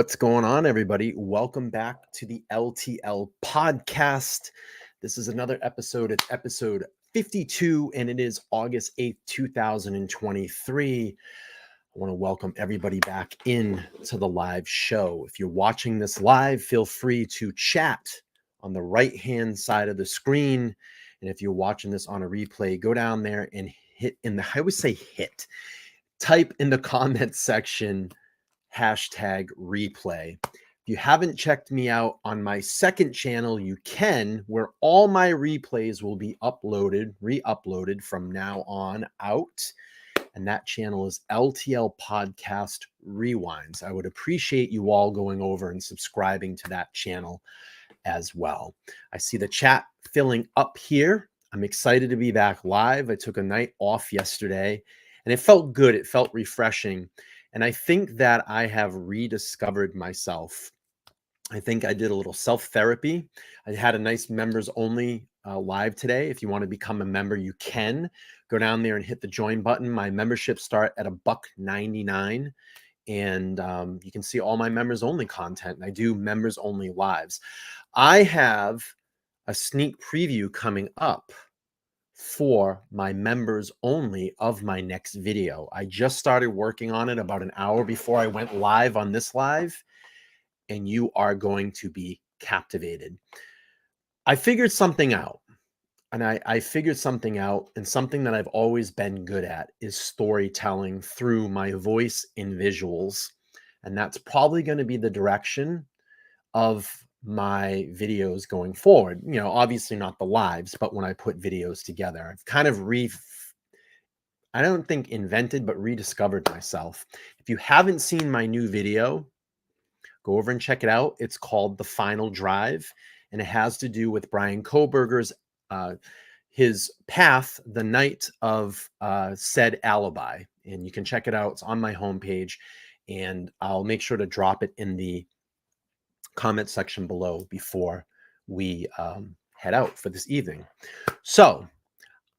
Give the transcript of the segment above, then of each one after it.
What's going on, everybody? Welcome back to the LTL podcast. This is another episode. It's episode 52, and it is August 8th, 2023. I want to welcome everybody back in to the live show. If you're watching this live, feel free to chat on the right-hand side of the screen. And if you're watching this on a replay, go down there and type in the comments section #replay. If you haven't checked me out on my second channel, you can, where all my replays will be re-uploaded from now on out. And that channel is LTL Podcast Rewinds. I would appreciate you all going over and subscribing to that channel as well. I see the chat filling up here. I'm excited to be back live. I took a night off yesterday and it felt good. It felt refreshing. And I think that I have rediscovered myself. I think I did a little self-therapy. I had a nice members only live today. If you want to become a member, you can go down there and hit the join button. My memberships start at $1.99, and you can see all my members only content. And I do members only lives. I have a sneak preview coming up for my members only of my next video. I just started working on it about an hour before I went live on this live, and you are going to be captivated. I figured something out, and I figured something out, and something that I've always been good at is storytelling through my voice and visuals. And that's probably going to be the direction of my videos going forward. You know, obviously not the lives, but when I put videos together, I've kind of I don't think invented, but rediscovered myself. If you haven't seen my new video, go over and check it out. It's called The Final Drive, and it has to do with Brian Koberger's his path the night of said alibi. And you can check it out. It's on my homepage, and I'll make sure to drop it in the comment section below before we head out for this evening. So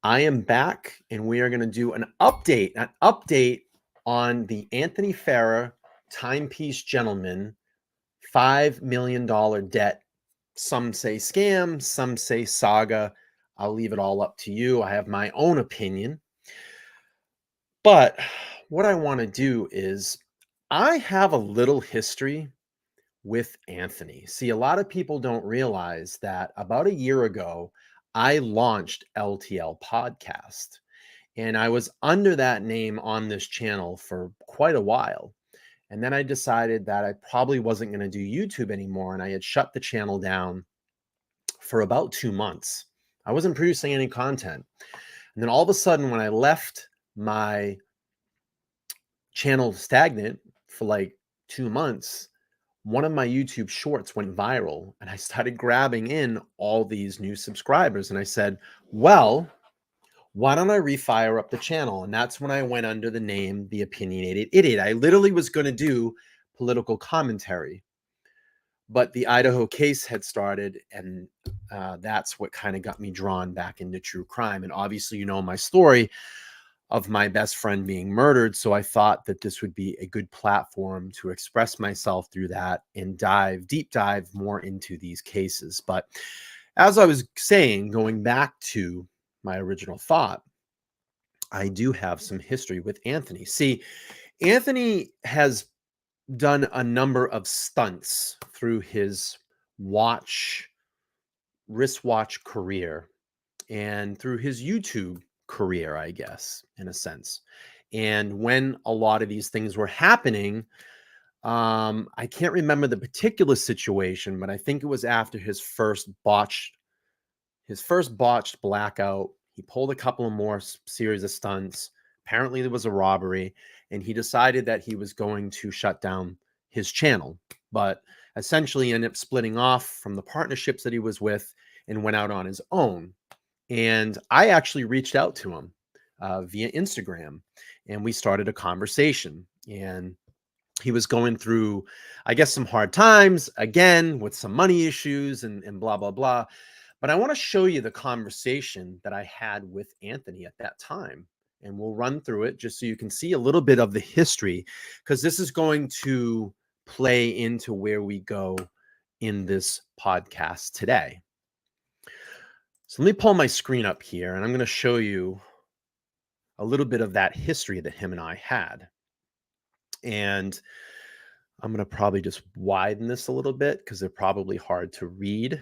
I am back, and we are going to do an update on the Anthony Farah Timepiece Gentleman $5 million debt. Some say scam, some say saga. I'll leave it all up to you. I have my own opinion. But what I want to do is, I have a little history with Anthony. See, a lot of people don't realize that about a year ago, I launched LTL Podcast, and I was under that name on this channel for quite a while. And then I decided that I probably wasn't going to do YouTube anymore, and I had shut the channel down for about 2 months. I wasn't producing any content. And then all of a sudden, when I left my channel stagnant for like 2 months, one of my YouTube shorts went viral, and I started grabbing in all these new subscribers. And I said, well, why don't I refire up the channel? And that's when I went under the name The Opinionated Idiot. I literally was going to do political commentary, but the Idaho case had started, and that's what kind of got me drawn back into true crime. And obviously, you know my story of my best friend being murdered. So I thought that this would be a good platform to express myself through that and deep dive more into these cases. But as I was saying, going back to my original thought, I do have some history with Anthony. See, Anthony has done a number of stunts through his wristwatch career and through his YouTube career, I guess, in a sense. And when a lot of these things were happening, I can't remember the particular situation, but I think it was after his first botched blackout. He pulled a couple of more series of stunts. Apparently there was a robbery, and he decided that he was going to shut down his channel, but essentially ended up splitting off from the partnerships that he was with and went out on his own. And I actually reached out to him via Instagram, and we started a conversation. And he was going through, I guess, some hard times, again, with some money issues and blah, blah, blah. But I want to show you the conversation that I had with Anthony at that time. And we'll run through it just so you can see a little bit of the history, because this is going to play into where we go in this podcast today. So let me pull my screen up here, and I'm going to show you a little bit of that history that him and I had. And I'm going to probably just widen this a little bit because they're probably hard to read.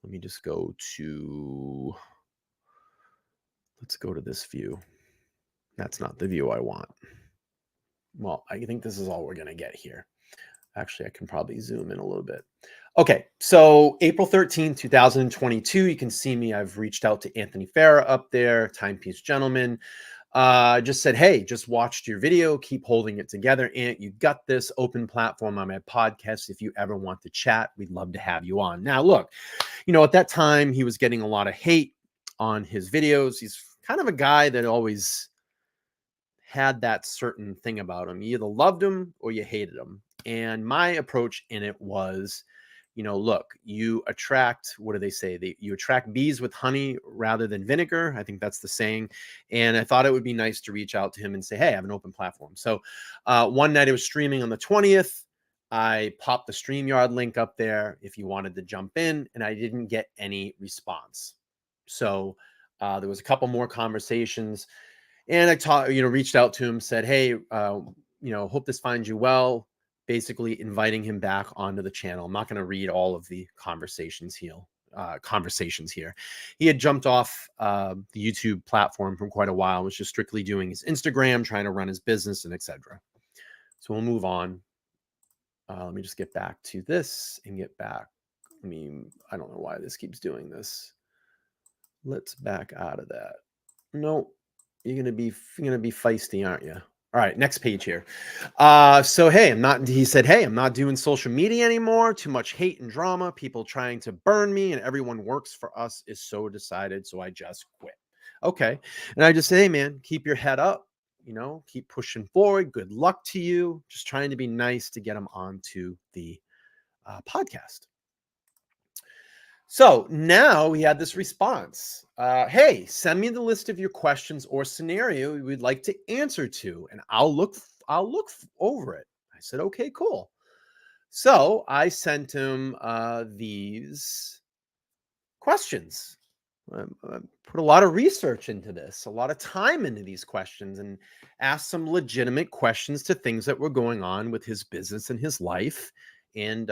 Let me just go to, let's go to this view. That's not the view I want. Well, I think this is all we're going to get here. Actually, I can probably zoom in a little bit. Okay, so April 13th, 2022, you can see me. I've reached out to Anthony Farah up there, Timepiece Gentleman. Just said, hey, just watched your video. Keep holding it together. Ant, you got this open platform on my podcast. If you ever want to chat, we'd love to have you on. Now, look, at that time, he was getting a lot of hate on his videos. He's kind of a guy that always had that certain thing about him. You either loved him or you hated him. And my approach in it was, look, you attract, what do they say? You attract bees with honey rather than vinegar. I think that's the saying. And I thought it would be nice to reach out to him and say, hey, I have an open platform. So one night I was streaming on the 20th. I popped the StreamYard link up there if you wanted to jump in, and I didn't get any response. So there was a couple more conversations, and I reached out to him, said, hey, hope this finds you well. Basically inviting him back onto the channel. I'm not going to read all of the conversations here. He had jumped off the YouTube platform for quite a while, was just strictly doing his Instagram, trying to run his business, and etc. So we'll move on. Let me just get back to this and get back. I don't know why this keeps doing this. Let's back out of that. No, you're gonna be feisty, aren't you? All right, next page here. So hey, he said, hey, I'm not doing social media anymore. Too much hate and drama, people trying to burn me, and everyone works for us is so decided. So I just quit. Okay. And I just say, hey man, keep your head up, keep pushing forward. Good luck to you. Just trying to be nice to get him onto the podcast. So now we had this response. Hey, send me the list of your questions or scenario you would like to answer to, and I'll look over it. I said, okay, cool. So I sent him these questions. I put a lot of research into this, a lot of time into these questions, and asked some legitimate questions to things that were going on with his business and his life, and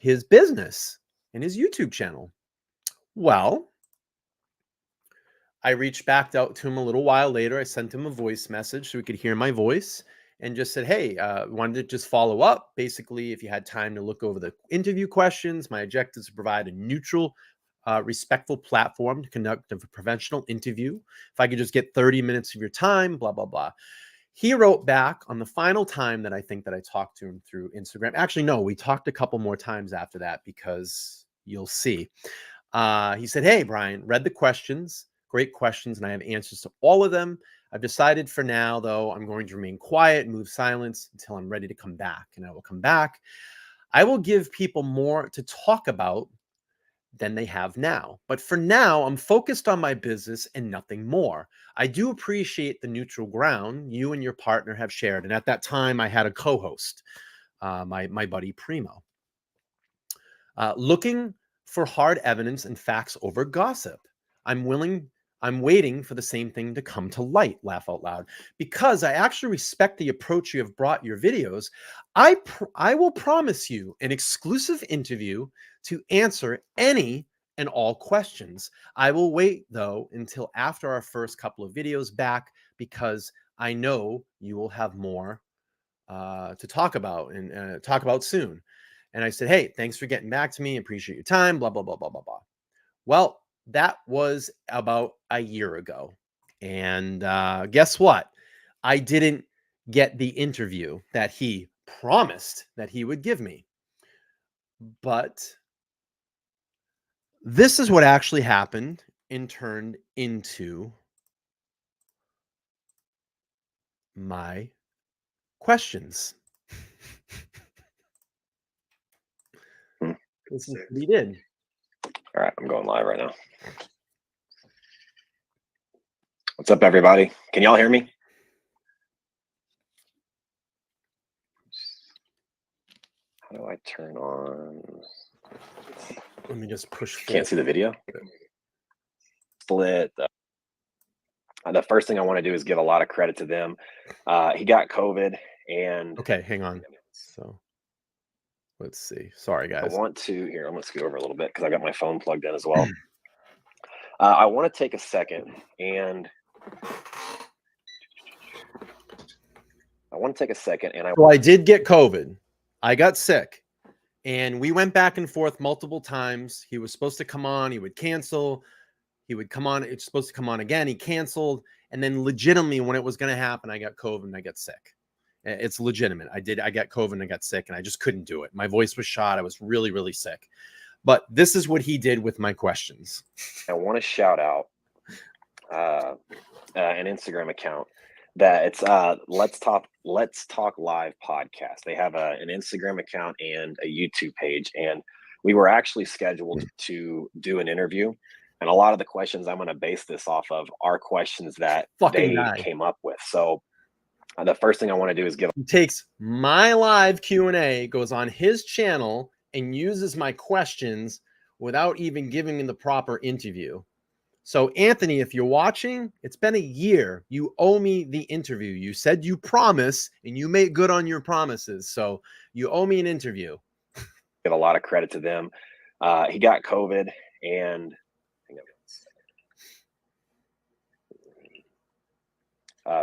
his business and his YouTube channel. Well, I reached back out to him a little while later. I sent him a voice message so he could hear my voice, and just said, hey, wanted to just follow up. Basically, if you had time to look over the interview questions, my objective is to provide a neutral, respectful platform to conduct a professional interview. If I could just get 30 minutes of your time, blah, blah, blah. He wrote back on the final time that I think that I talked to him through Instagram. Actually, no, we talked a couple more times after that, because you'll see. He said, hey, Brian, read the questions. Great questions, and I have answers to all of them. I've decided for now, though, I'm going to remain quiet and move silence until I'm ready to come back. And I will come back. I will give people more to talk about than they have now. But for now, I'm focused on my business and nothing more. I do appreciate the neutral ground you and your partner have shared. And at that time, I had a co-host, my buddy Primo. Looking for hard evidence and facts over gossip. I'm waiting for the same thing to come to light, laugh out loud, because I actually respect the approach you have brought your videos. I will promise you an exclusive interview to answer any and all questions. I will wait, though, until after our first couple of videos back, because I know you will have more to talk about and talk about soon. And I said, hey, thanks for getting back to me. Appreciate your time, blah, blah, blah, blah, blah, blah. Well, that was about a year ago. And guess what? I didn't get the interview that he promised that he would give me. But this is what actually happened and turned into my questions. This is what he did. All right, I'm going live right now. What's up, everybody? Can y'all hear me? How do I turn on? Let me just push. Can't see the video. Split. The first thing I want to do is give a lot of credit to them. He got COVID, and okay, hang on. So let's see. Sorry, I guys. want to here. I'm going to scoot over a little bit because I got my phone plugged in as well. I want to take a second and So I did get COVID. I got sick, and we went back and forth multiple times. He was supposed to come on. He would cancel. He would come on. It's supposed to come on again. He canceled. And then legitimately, when it was going to happen, I got COVID and I got sick. It's legitimate. I got COVID and I got sick, and I just couldn't do it. My voice was shot. I was really, really sick. But this is what he did with my questions. I want to shout out an Instagram account that it's Let's Talk Live podcast. They have an Instagram account and a YouTube page, and we were actually scheduled to do an interview. And a lot of the questions I'm going to base this off of are questions that they came up with. So the first thing I want to do is he takes my live Q&A, goes on his channel, and uses my questions without even giving me the proper interview. So Anthony, if you're watching, it's been a year. You owe me the interview. You said you promise, and you make good on your promises. So you owe me an interview. Give a lot of credit to them. He got COVID, and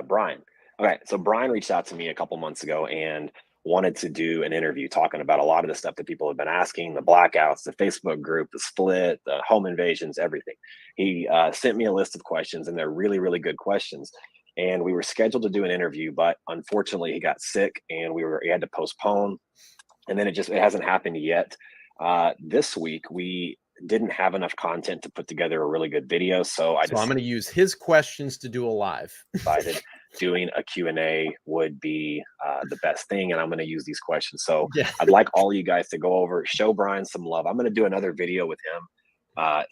Brian. Okay, so Brian reached out to me a couple months ago and wanted to do an interview talking about a lot of the stuff that people have been asking, the blackouts, the Facebook group, the split, the home invasions, everything. He sent me a list of questions, and they're really, really good questions. And we were scheduled to do an interview, but unfortunately he got sick, and he had to postpone. And then it hasn't happened yet. This week we didn't have enough content to put together a really good video. So I'm going to use his questions to do a live. Decided doing a Q&A would be the best thing. And I'm going to use these questions. So yeah. I'd like all you guys to go over, show Brian some love. I'm going to do another video with him.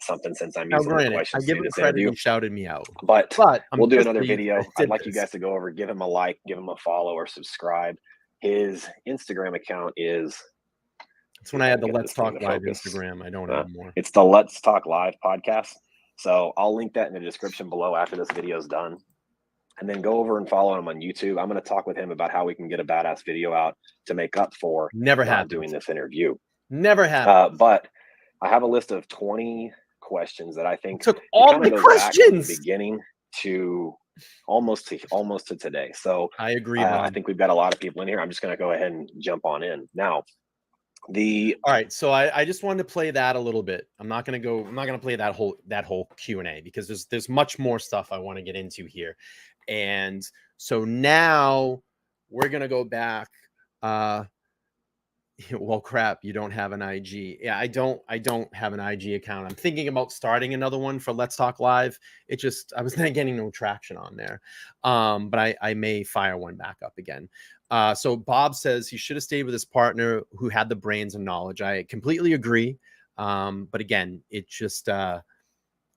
Something since I'm using the questions. I give him credit. He shouted me out. But we'll do another video. I'd like you guys to go over, give him a like, give him a follow or subscribe. His Instagram account is... It's when I had the Let's Talk Live Instagram. I don't anymore. It's the Let's Talk Live podcast. So I'll link that in the description below after this video is done. And then go over and follow him on YouTube. I'm going to talk with him about how we can get a badass video out to make up for doing this interview. Never happened. But I have a list of 20 questions that I think took all the questions from the beginning to almost to today. So I agree. I think we've got a lot of people in here. I'm just going to go ahead and jump on in now. All right, so I just wanted to play that a little bit. I'm not gonna play that whole Q&A because there's much more stuff I want to get into here. And so now we're gonna go back. Well, crap, you don't have an IG. Yeah, I don't have an IG account. I'm thinking about starting another one for Let's Talk Live. I was not getting no traction on there. But I may fire one back up again. So Bob says he should have stayed with his partner who had the brains and knowledge. I completely agree. But again, it just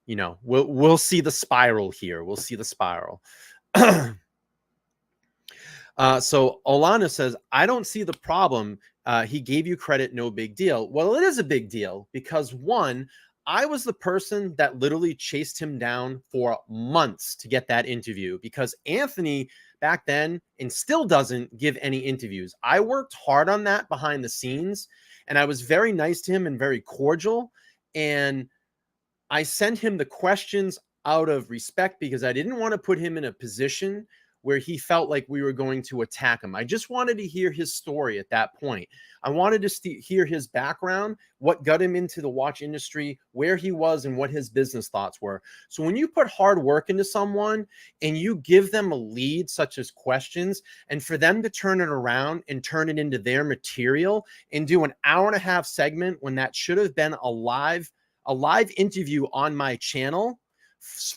we'll see the spiral here. We'll see the spiral. So Olana says, I don't see the problem. He gave you credit, no big deal. Well, it is a big deal because one, I was the person that literally chased him down for months to get that interview because Anthony back then and still doesn't give any interviews. I worked hard on that behind the scenes and I was very nice to him and very cordial. And I sent him the questions out of respect because I didn't want to put him in a position where he felt like we were going to attack him. I just wanted to hear his story at that point. I wanted to hear his background, what got him into the watch industry, where he was, and what his business thoughts were. So when you put hard work into someone and you give them a lead, such as questions, and for them to turn it around and turn it into their material and do an 1.5-hour segment when that should have been a live interview on my channel,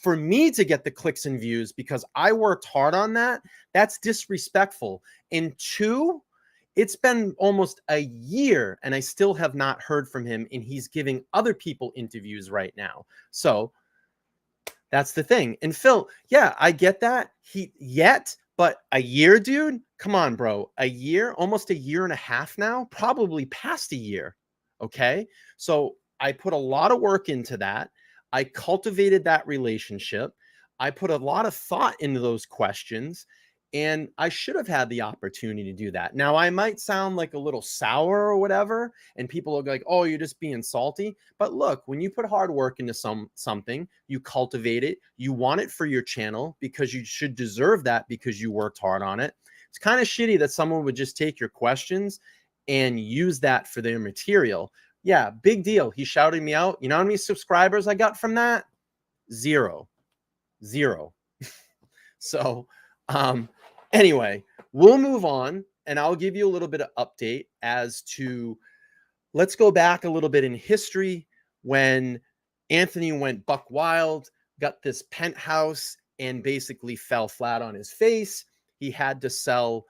for me to get the clicks and views because I worked hard on that, that's disrespectful. And two, it's been almost a year and I still have not heard from him, and he's giving other people interviews right now. So that's the thing. And Phil, yeah, I get that. But a year, dude, come on, bro. A year, almost a year and a half now, probably past a year. Okay. So I put a lot of work into that. I cultivated that relationship. I put a lot of thought into those questions, and I should have had the opportunity to do that. Now, I might sound like a little sour or whatever, and people are like, oh, you're just being salty. But look, when you put hard work into something, you cultivate it, you want it for your channel because you should deserve that because you worked hard on it. It's kind of shitty that someone would just take your questions and use that for their material. Yeah, big deal. He shouted me out. You know how many subscribers I got from that? Zero. So, anyway, we'll move on, and I'll give you a little bit of update as to, let's go back a little bit in history when Anthony went buck wild, got this penthouse, and basically fell flat on his face. He had to sell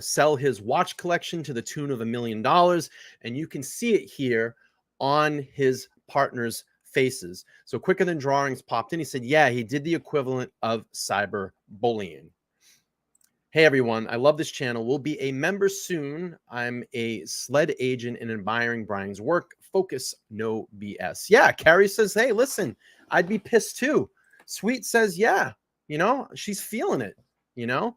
sell his watch collection to the tune of $1 million, and you can see it here on his partner's faces. So Quicker Than Drawings popped in. He said, yeah, he did the equivalent of cyberbullying. Hey everyone, I love this channel. We'll be a member soon. I'm a sled agent and admiring Brian's work. Focus, no BS. Yeah, Carrie says, hey, listen, I'd be pissed too. Sweet says, yeah, you know, she's feeling it, you know.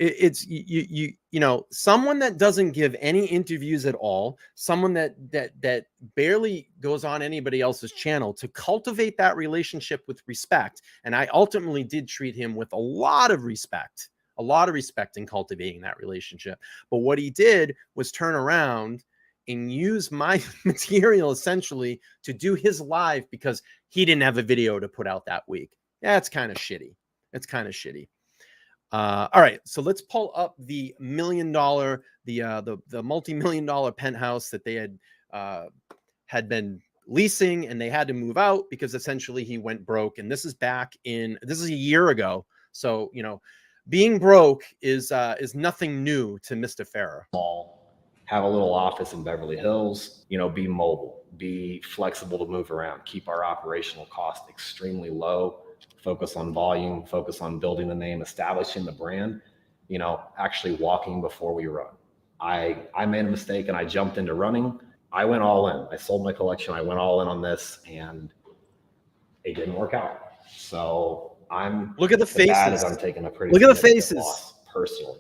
It's you know, someone that doesn't give any interviews at all, someone that barely goes on anybody else's channel, to cultivate that relationship with respect. And I ultimately did treat him with a lot of respect in cultivating that relationship. But what he did was turn around and use my material essentially to do his live because he didn't have a video to put out that week. That's kind of shitty. It's kind of shitty. All right, so let's pull up the $1 million, the multi-million-dollar penthouse that they had been leasing, and they had to move out because essentially he went broke. And this is this is a year ago. So, you know, being broke is nothing new to Mr. Farrer. Have a little office in Beverly Hills, you know, be mobile, be flexible to move around, keep our operational cost extremely low. Focus on volume, focus on building the name, establishing the brand, you know, actually walking before we run. I made a mistake and I jumped into running. I went all in. I sold my collection. I went all in on this and it didn't work out. So look at the faces. Bad is I'm taking a pretty look at the faces loss personally.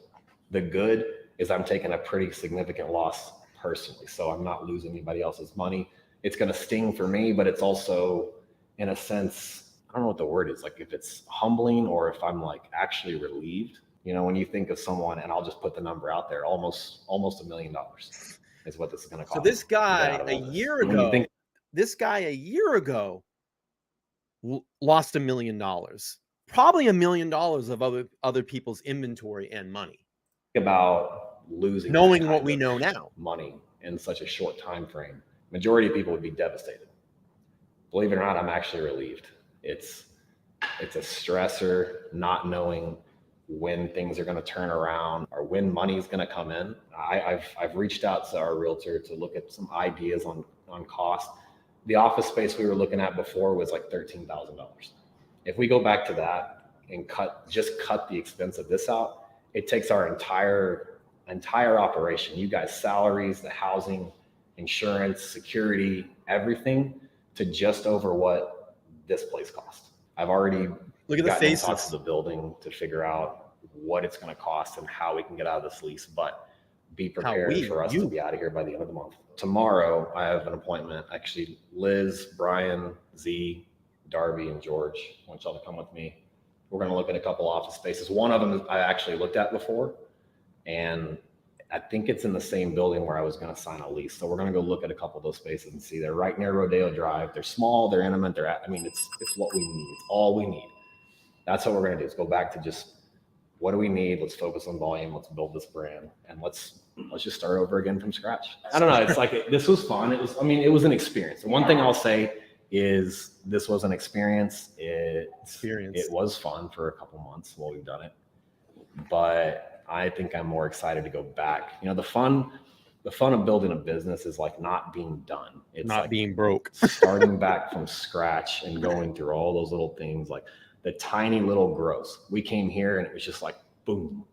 The good is I'm taking a pretty significant loss personally. So I'm not losing anybody else's money. It's going to sting for me, but it's also in a sense, I don't know what the word is, like if it's humbling or if I'm like actually relieved, you know, when you think of someone, and I'll just put the number out there, almost $1 million is what this is going to cost. So this guy a year ago lost $1 million, probably $1 million of other people's inventory and money. Think about losing, knowing what we know now, money in such a short time frame. Majority of people would be devastated. Believe it or not, I'm actually relieved. It's a stressor not knowing when things are going to turn around or when money is going to come in. I've reached out to our realtor to look at some ideas on cost. The office space we were looking at before was like $13,000. If we go back to that and cut the expense of this out, it takes our entire operation, you guys' salaries, the housing, insurance, security, everything, to just over what this place cost. I've already gotten in touch with the building to figure out what it's going to cost and how we can get out of this lease, but be prepared for us to be out of here by the end of the month. Tomorrow, I have an appointment. Actually, Liz, Brian, Z, Darby, and George, I want y'all to come with me. We're going to look at a couple office spaces. One of them I actually looked at before, and I think it's in the same building where I was going to sign a lease. So we're going to go look at a couple of those spaces and see. They're right near Rodeo Drive. They're small. They're intimate. It's what we need. It's all we need. That's what we're going to do. Is go back to just what do we need? Let's focus on volume. Let's build this brand, and let's just start over again from scratch. I don't know. It's like this was fun. It was an experience. The one thing I'll say is this was an experience. It was fun for a couple months while we've done it, but I think I'm more excited to go back. You know, the fun of building a business is like not being done. It's not like being broke. Starting back from scratch and going through all those little things like the tiny little grows. We came here and it was just like, boom,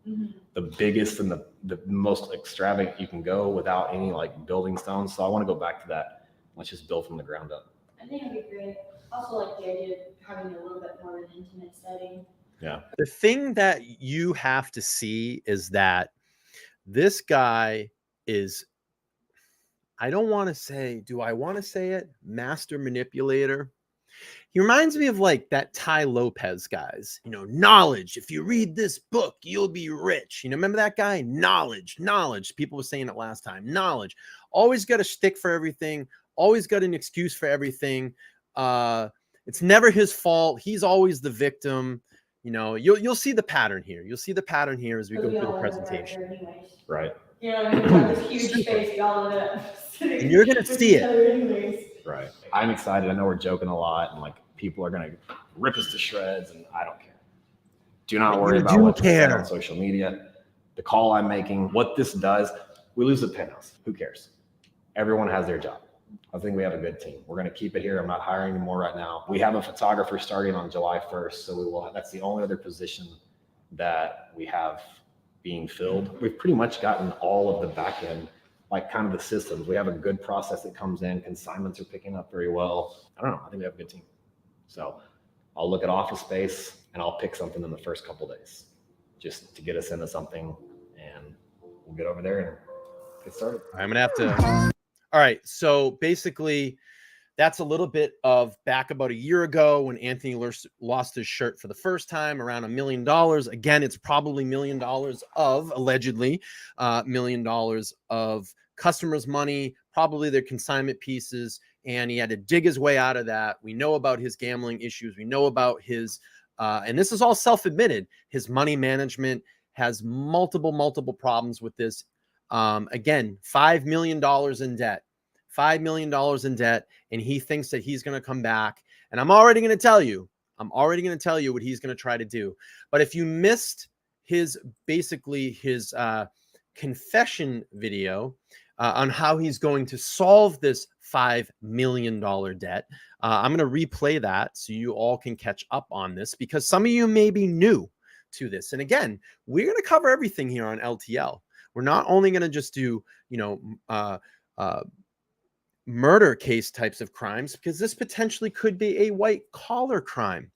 the biggest and the most extravagant you can go without any like building stones. So I want to go back to that. Let's just build from the ground up. I think it'd be great. Also, like the idea of having a little bit more of an intimate setting. Yeah. The thing that you have to see is that this guy is, I don't want to say, do I want to say it? Master manipulator. He reminds me of like that Ty Lopez guys, you know, knowledge. If you read this book, you'll be rich. You know, remember that guy? Knowledge. People were saying it last time. Knowledge. Always got a shtick for everything. Always got an excuse for everything. It's never his fault. He's always the victim. You know, you'll see the pattern here. You'll see the pattern here as we go through the presentation. Right. You know, we've got this huge space, y'all end up sitting. And you're gonna see it. Anyways. Right. I'm excited. I know we're joking a lot, and like people are gonna rip us to shreds, and I don't care. Do not worry about what they say on social media. The call I'm making, what this does, we lose the penthouse. Who cares? Everyone has their job. I think we have a good team. We're going to keep it here. I'm not hiring anymore right now. We have a photographer starting on July 1st. So we will, that's the only other position that we have being filled. We've pretty much gotten all of the back end, like kind of the systems. We have a good process that comes in. Consignments are picking up very well. I don't know. I think we have a good team. So I'll look at office space and I'll pick something in the first couple of days just to get us into something, and we'll get over there and get started. I'm going to have to. All right. So basically, that's a little bit of back about a year ago when Anthony lost his shirt for the first time, around $1 million. Again, it's probably $1 million of, allegedly, $1 million of customers' money, probably their consignment pieces. And he had to dig his way out of that. We know about his gambling issues. We know about his, and this is all self-admitted, his money management has multiple problems with this. Again, $5 million in debt, $5 million in debt. And he thinks that he's going to come back. And I'm already going to tell you what he's going to try to do. But if you missed his, basically his confession video on how he's going to solve this $5 million debt, I'm going to replay that so you all can catch up on this, because some of you may be new to this. And again, we're going to cover everything here on LTL. We're not only going to just do, murder case types of crimes, because this potentially could be a white collar crime.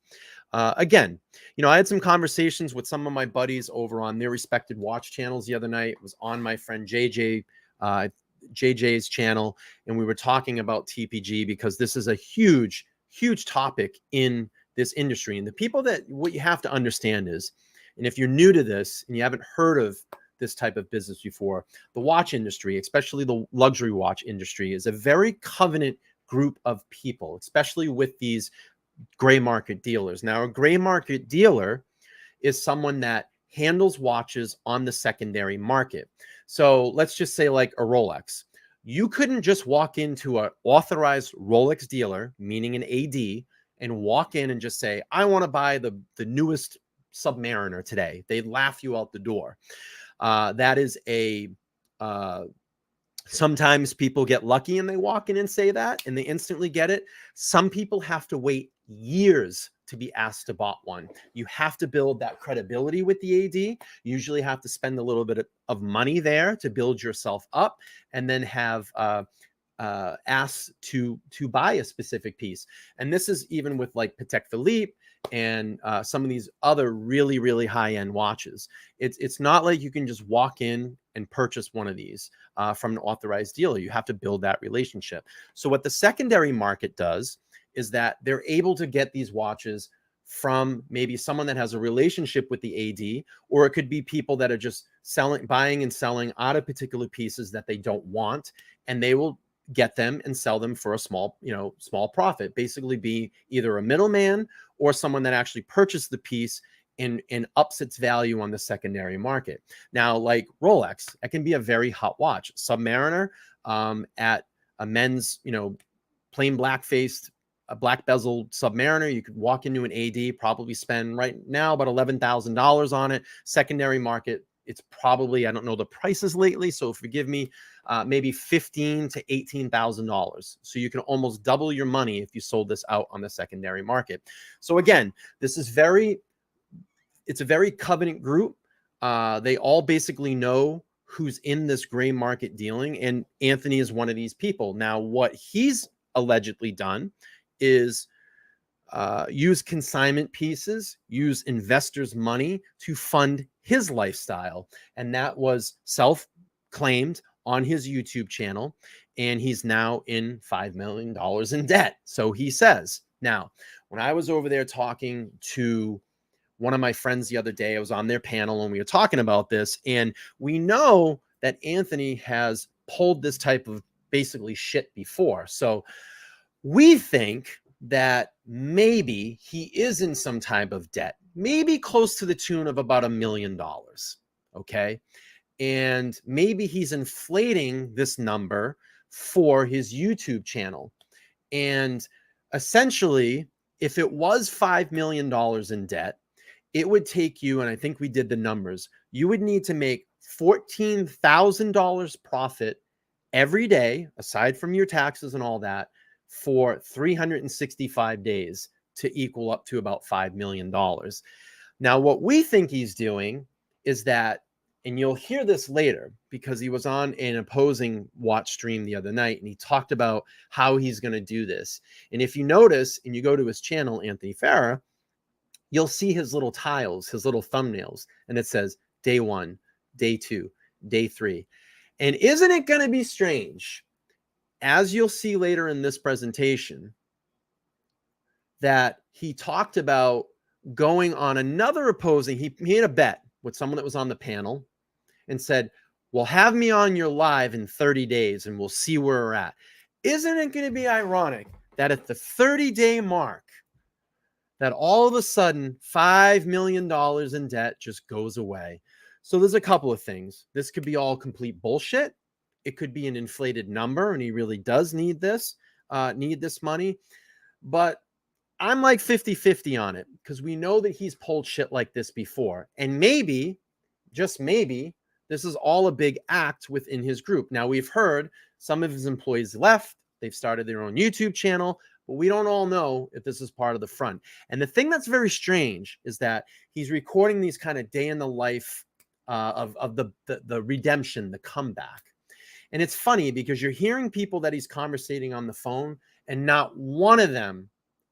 Again, I had some conversations with some of my buddies over on their respected watch channels the other night. It was on my friend JJ's channel, and we were talking about TPG because this is a huge topic in this industry. And the people what you have to understand is, and if you're new to this and you haven't heard of this type of business before, the watch industry, especially the luxury watch industry, is a very covenant group of people, especially with these gray market dealers. Now, a gray market dealer is someone that handles watches on the secondary market. So let's just say like a Rolex. You couldn't just walk into an authorized Rolex dealer, meaning an AD, and walk in and just say, I want to buy the newest Submariner today. They'd laugh you out the door. That is sometimes people get lucky and they walk in and say that and they instantly get it. Some people have to wait years to be asked to buy one. You have to build that credibility with the AD. You usually have to spend a little bit of money there to build yourself up, and then have asked to buy a specific piece. And this is even with like Patek Philippe and some of these other really high-end watches. It's not like you can just walk in and purchase one of these from an authorized dealer. You have to build that relationship. So what the secondary market does is that they're able to get these watches from maybe someone that has a relationship with the AD, or it could be people that are just buying and selling out of particular pieces that they don't want, and they will get them and sell them for a small profit. Basically be either a middleman or someone that actually purchased the piece and ups its value on the secondary market. Now, like Rolex, that can be a very hot watch. Submariner at a men's, plain black-faced, a black bezel Submariner, you could walk into an AD, probably spend right now about $11,000 on it. Secondary market it's probably, I don't know the prices lately, so forgive me, maybe $15,000 to $18,000. So you can almost double your money if you sold this out on the secondary market. So again, this is it's a very covenant group. They all basically know who's in this gray market dealing, and Anthony is one of these people. Now, what he's allegedly done is use consignment pieces, use investors' money to fund his lifestyle. And that was self-claimed on his YouTube channel. And he's now in $5 million in debt. So he says. Now, when I was over there talking to one of my friends the other day, I was on their panel and we were talking about this. And we know that Anthony has pulled this type of basically shit before. So we think that maybe he is in some type of debt, maybe close to the tune of about $1 million. Okay. And maybe he's inflating this number for his YouTube channel. And essentially, if it was $5 million in debt, it would take you, and I think we did the numbers, you would need to make $14,000 profit every day, aside from your taxes and all that, for 365 days to equal up to about $5 million. Now, what we think he's doing is that, and you'll hear this later because he was on an opposing watch stream the other night and he talked about how he's going to do this. And if you notice and you go to his channel, Anthony Farah, you'll see his little tiles, his little thumbnails, and it says day 1, day 2, day 3. And isn't it going to be strange, as you'll see later in this presentation, that he talked about going on another opposing, he made a bet with someone that was on the panel and said, well, have me on your live in 30 days and we'll see where we're at. Isn't it going to be ironic that at the 30-day mark, that all of a sudden $5 million in debt just goes away? So there's a couple of things. This could be all complete bullshit. It could be an inflated number and he really does need this money. But I'm like 50-50 on it because we know that he's pulled shit like this before. And maybe, just maybe, this is all a big act within his group. Now, we've heard some of his employees left. They've started their own YouTube channel, but we don't all know if this is part of the front. And the thing that's very strange is that he's recording these kind of day in the life of the redemption, the comeback. And it's funny because you're hearing people that he's conversating on the phone and not one of them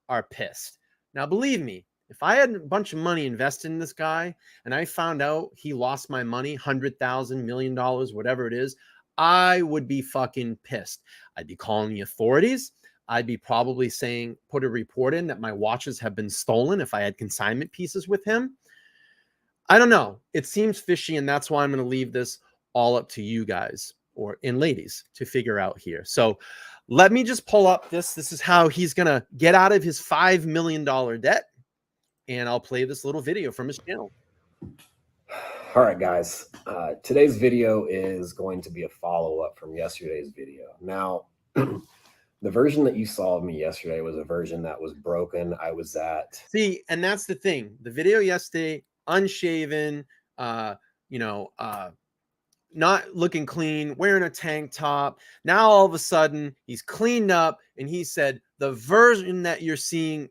are pissed. Now, believe me, if I had a bunch of money invested in this guy and I found out he lost my money, $100,000, $1 million, whatever it is, I would be fucking pissed. I'd be calling the authorities. I'd be probably saying, put a report in that my watches have been stolen if I had consignment pieces with him. I don't know. It seems fishy, and that's why I'm going to leave this all up to you guys and ladies to figure out here. So let me just pull up this. This is how he's going to get out of his $5 million debt. And I'll play this little video from his channel. All right, guys. Today's video is going to be a follow-up from yesterday's video. Now, the version that you saw of me yesterday was a version that was broken. I was at... See, and that's the thing. The video yesterday, unshaven, not looking clean, wearing a tank top. Now, all of a sudden, he's cleaned up and he said, the version that you're seeing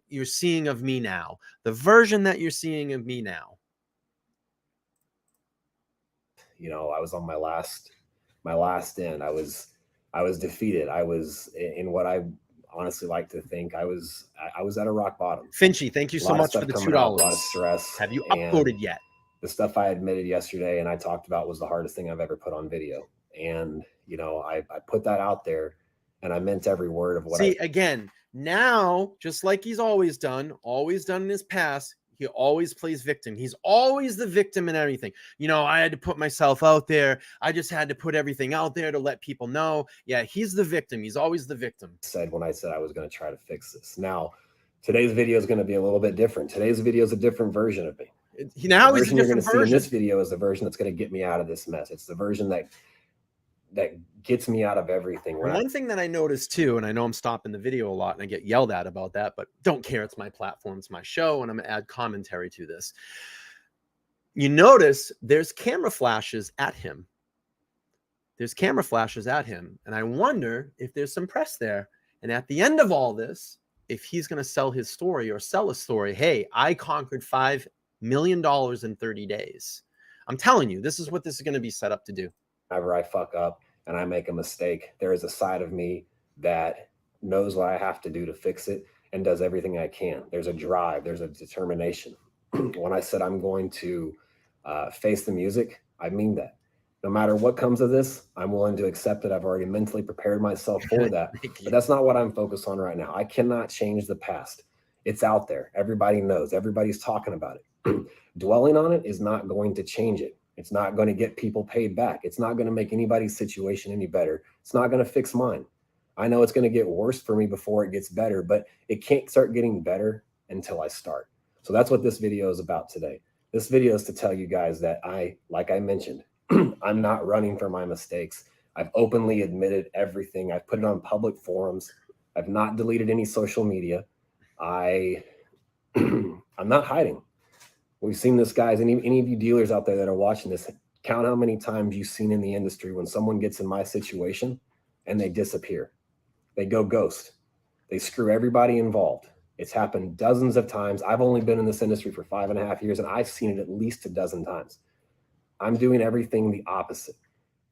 of me now. The version that you're seeing of me now. You know, I was on my last end. I was defeated. I was in what I honestly like to think I was at a rock bottom. Finchy, thank you so much for the $2. A lot of stress. Have you upvoted yet? The stuff I admitted yesterday and I talked about was the hardest thing I've ever put on video. And, you know, I put that out there and I meant every word of what again, now, just like he's always done in his past, he always plays victim. He's always the victim in everything. You know, I had to put myself out there. I just had to put everything out there to let people know. Yeah, he's the victim. He's always the victim. Said when I said I was going to try to fix this. Now, today's video is going to be a little bit different. Today's video is a different version of me. Now the he's a version you're going different to see version. in this video is the version that's going to get me out of this mess. It's the version that gets me out of everything. Right? One thing that I noticed too, and I know I'm stopping the video a lot and I get yelled at about that, but don't care. It's my platform. It's my show. And I'm going to add commentary to this. you notice there's camera flashes at him. There's camera flashes at him. And I wonder if there's some press there. And at the end of all this, if he's going to sell his story or sell a story, hey, I conquered $5 million in 30 days. I'm telling you, this is what this is going to be set up to do. Whenever I fuck up and I make a mistake, there is a side of me that knows what I have to do to fix it and does everything I can. There's a drive, there's a determination. When I said I'm going to face the music, I mean that. No matter what comes of this, I'm willing to accept it. I've already mentally prepared myself for that. But that's not what I'm focused on right now. I cannot change the past. It's out there. Everybody knows. Everybody's talking about it. Dwelling on it is not going to change it. It's not going to get people paid back. It's not going to make anybody's situation any better. It's not going to fix mine. I know it's going to get worse for me before it gets better, but it can't start getting better until I start. So that's what this video is about today. This video is to tell you guys that like I mentioned, I'm not running for my mistakes. I've openly admitted everything. I've put it on public forums. I've not deleted any social media. I'm not hiding. We've seen this, guys. Any of you dealers out there that are watching this, count how many times you've seen in the industry when someone gets in my situation and they disappear. They go ghost. They screw everybody involved. It's happened dozens of times. I've only been in this industry for 5.5 years, and I've seen it at least a dozen times. I'm doing everything the opposite.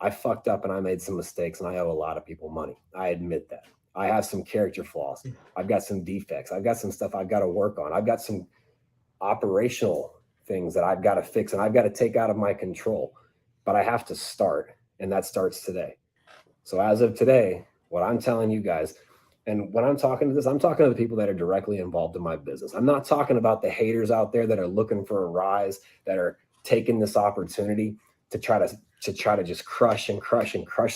I fucked up and I made some mistakes, and I owe a lot of people money. I admit that. I have some character flaws. I've got some defects. I've got some stuff I've got to work on. I've got some operational things that I've got to fix and I've got to take out of my control. But I have to start, and that starts today. So as of today, what I'm telling you guys, and when I'm talking to this, I'm talking to the people that are directly involved in my business. I'm not talking about the haters out there that are looking for a rise, that are taking this opportunity to try to just crush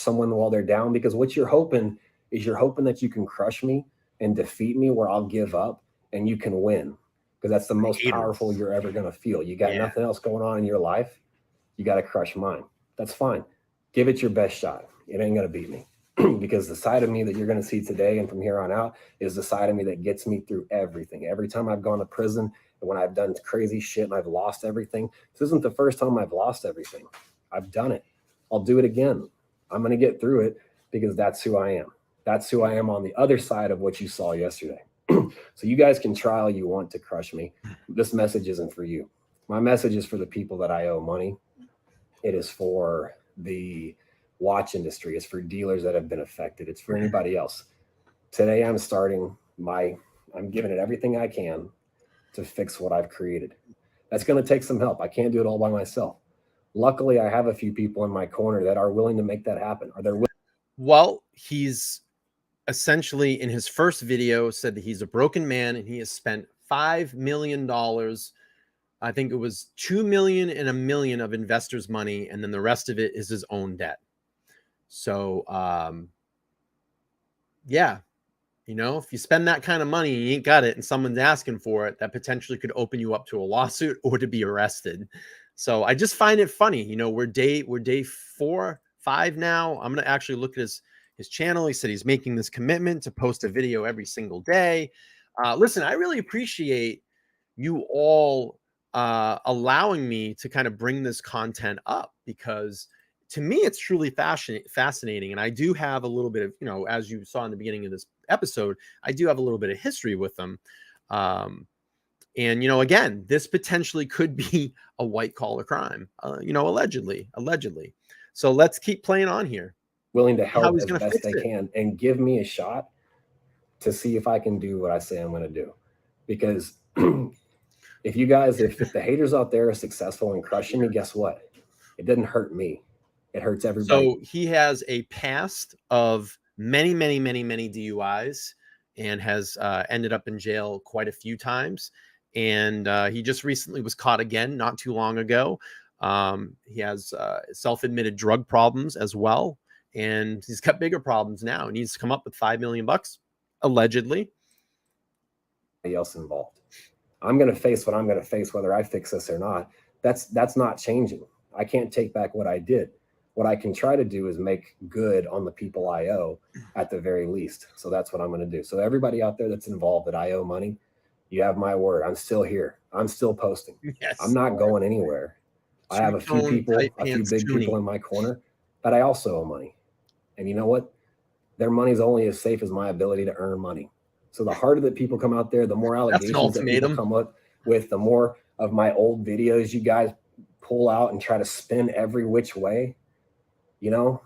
someone while they're down. Because what you're hoping is that you can crush me and defeat me where I'll give up and you can win. Because that's the most powerful you're ever going to feel. You got nothing else going on in your life. You got to crush mine. That's fine. Give it your best shot. It ain't going to beat me. Because the side of me that you're going to see today and from here on out is the side of me that gets me through everything. Every time I've gone to prison and when I've done crazy shit and I've lost everything, this isn't the first time I've lost everything. I've done it. I'll do it again. I'm going to get through it because that's who I am. That's who I am on the other side of what you saw yesterday. So you guys can try all you want to crush me. This message isn't for you. My message is for the people that I owe money. It is for the watch industry. It's for dealers that have been affected. It's for anybody else. Today I'm giving it everything I can to fix what I've created. That's going to take some help. I can't do it all by myself. Luckily, I have a few people in my corner that are willing to make that happen. Well, he's essentially in his first video said that he's a broken man and he has spent $5 million. I think it was $2 million and $1 million of investors' money, and then the rest of it is his own debt. So, yeah, you know, if you spend that kind of money and you ain't got it and someone's asking for it, that potentially could open you up to a lawsuit or to be arrested. So I just find it funny. You know, we're day 4, 5 now. I'm going to actually look at his channel. He said he's making this commitment to post a video every single day. Listen, I really appreciate you all allowing me to kind of bring this content up, because to me, it's truly fascinating. And I do have a little bit of, you know, as you saw in the beginning of this episode, I do have a little bit of history with them. And, you know, again, this potentially could be a white collar crime, you know, allegedly. So let's keep playing on here. Willing to help as best they can and give me a shot to see if I can do what I say I'm going to do. Because if the haters out there are successful in crushing me, guess what? It didn't hurt me. It hurts everybody. So he has a past of many DUIs and has ended up in jail quite a few times. And he just recently was caught again not too long ago. He has self-admitted drug problems as well. And he's got bigger problems now. He needs to come up with $5 million, allegedly. Else involved. I'm going to face what I'm going to face, whether I fix this or not. That's not changing. I can't take back what I did. What I can try to do is make good on the people I owe at the very least. So that's what I'm going to do. So everybody out there that's involved that I owe money, you have my word. I'm still here. I'm still posting. Yes. I'm not going anywhere. I have a few Two-tone, tight a few pants big people toonie. in my corner that I also owe money. And you know what? Their money's only as safe as my ability to earn money. So the harder that people come out there, the more allegations that people come up with, the more of my old videos you guys pull out and try to spin every which way. You know,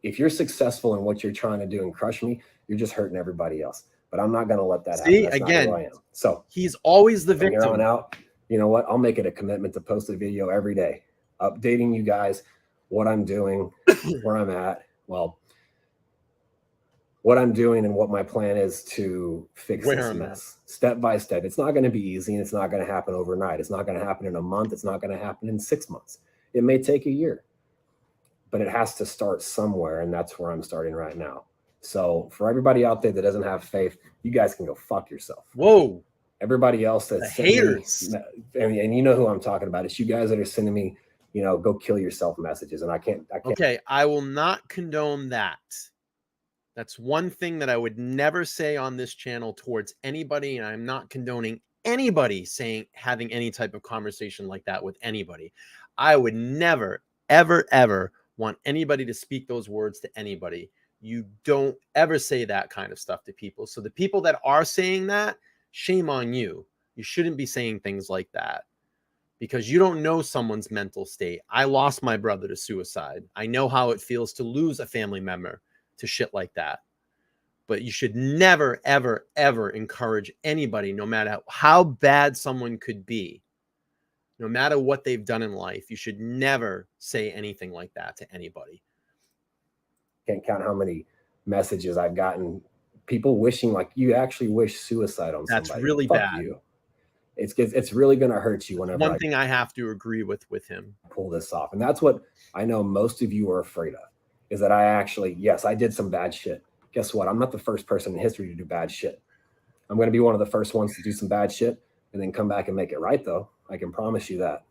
if you're successful in what you're trying to do and crush me, you're just hurting everybody else. But I'm not going to let that happen. That's again, not who I am. So he's always the from here on victim. out, you know what? I'll make it a commitment to post a video every day, updating you guys what I'm doing, where I'm at. Well, what I'm doing and what my plan is to fix this mess step by step. It's not going to be easy, and it's not going to happen overnight. It's not going to happen in a month. It's not going to happen in 6 months. It may take a year, but it has to start somewhere, and that's where I'm starting right now. So for everybody out there that doesn't have faith, you guys can go fuck yourself. Whoa. Everybody else that's haters, and you know who I'm talking about. It's you guys that are sending me, you know, go kill yourself messages, and I can't. Okay, I will not condone that. That's one thing that I would never say on this channel towards anybody, and I'm not condoning anybody having any type of conversation like that with anybody. I would never, ever, ever want anybody to speak those words to anybody. You don't ever say that kind of stuff to people. So the people that are saying that, shame on you. You shouldn't be saying things like that because you don't know someone's mental state. I lost my brother to suicide. I know how it feels to lose a family member to shit like that. But you should never, ever, ever encourage anybody, no matter how bad someone could be, no matter what they've done in life. You should never say anything like that to anybody. Can't count how many messages I've gotten. People wishing, like, you actually wish suicide on somebody. That's really Fuck bad. You. It's really going to hurt you whenever one thing I have to agree with him. Pull this off. And that's what I know most of you are afraid of, is that I actually, yes, I did some bad shit. Guess what? I'm not the first person in history to do bad shit. I'm going to be one of the first ones to do some bad shit and then come back and make it right, though. I can promise you that.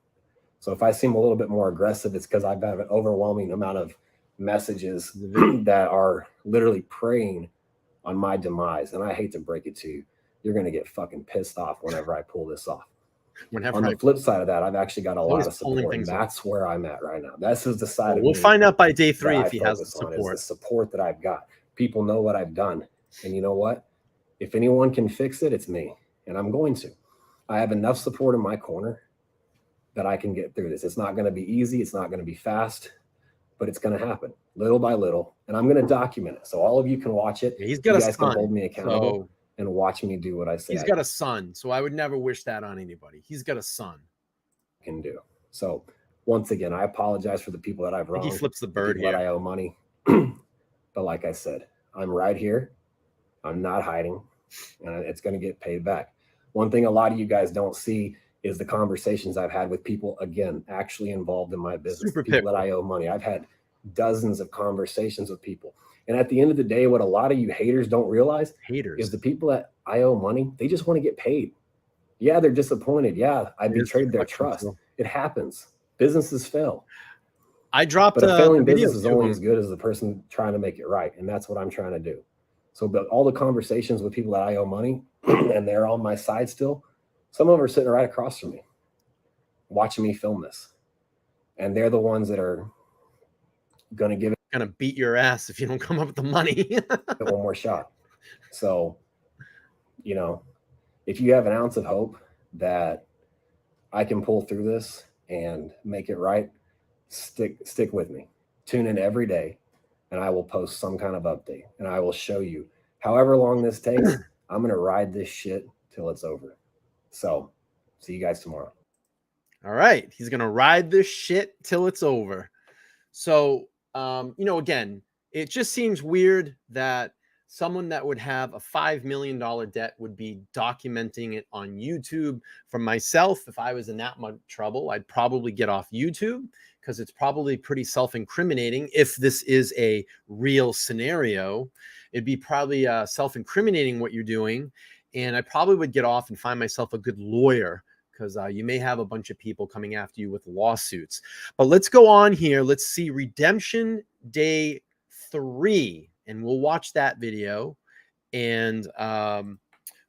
So if I seem a little bit more aggressive, it's because I've had an overwhelming amount of messages that are literally preying on my demise. And I hate to break it to you. You're going to get fucking pissed off whenever I pull this off. On the flip side of that, I've actually got a lot of support. And that's where I'm at right now. This is the side of we'll find out by day 3 if he has the support. support. Is the support that I've got. People know what I've done. And you know what? If anyone can fix it, it's me. And I'm going to. I have enough support in my corner that I can get through this. It's not going to be easy. It's not going to be fast. But it's going to happen little by little. And I'm going to document it. So all of you can watch it. Yeah, he's got you a guys son, can hold me accountable and watch me do what I say. He's got a son. So I would never wish that on anybody. He's got a son. Can do. So once again, I apologize for the people that I've wronged. He flips the bird here. That I owe money. But like I said, I'm right here. I'm not hiding. And it's going to get paid back. One thing a lot of you guys don't see is the conversations I've had with people, again, actually involved in my business. People that I owe money. I've had dozens of conversations with people. And at the end of the day, what a lot of you haters don't realize is the people that I owe money, they just want to get paid. Yeah, they're disappointed. Yeah, I betrayed their trust. It happens. Businesses fail. I dropped but a failing business is only as good as the person trying to make it right. And that's what I'm trying to do. So but all the conversations with people that I owe money and they're on my side still, some of them are sitting right across from me, watching me film this. And they're the ones that are going to give it. Going to beat your ass if you don't come up with the money. One more shot. So, you know, if you have an ounce of hope that I can pull through this and make it right, stick with me. Tune in every day and I will post some kind of update and I will show you however long this takes. I'm going to ride this shit till it's over. So see you guys tomorrow. All right. He's going to ride this shit till it's over. So, you know, again, it just seems weird that someone that would have a $5 million debt would be documenting it on YouTube. For myself, if I was in that much trouble, I'd probably get off YouTube because it's probably pretty self-incriminating. If this is a real scenario, it'd be probably self-incriminating what you're doing. And I probably would get off and find myself a good lawyer because you may have a bunch of people coming after you with lawsuits. But let's go on here. Let's see Redemption Day 3. And we'll watch that video and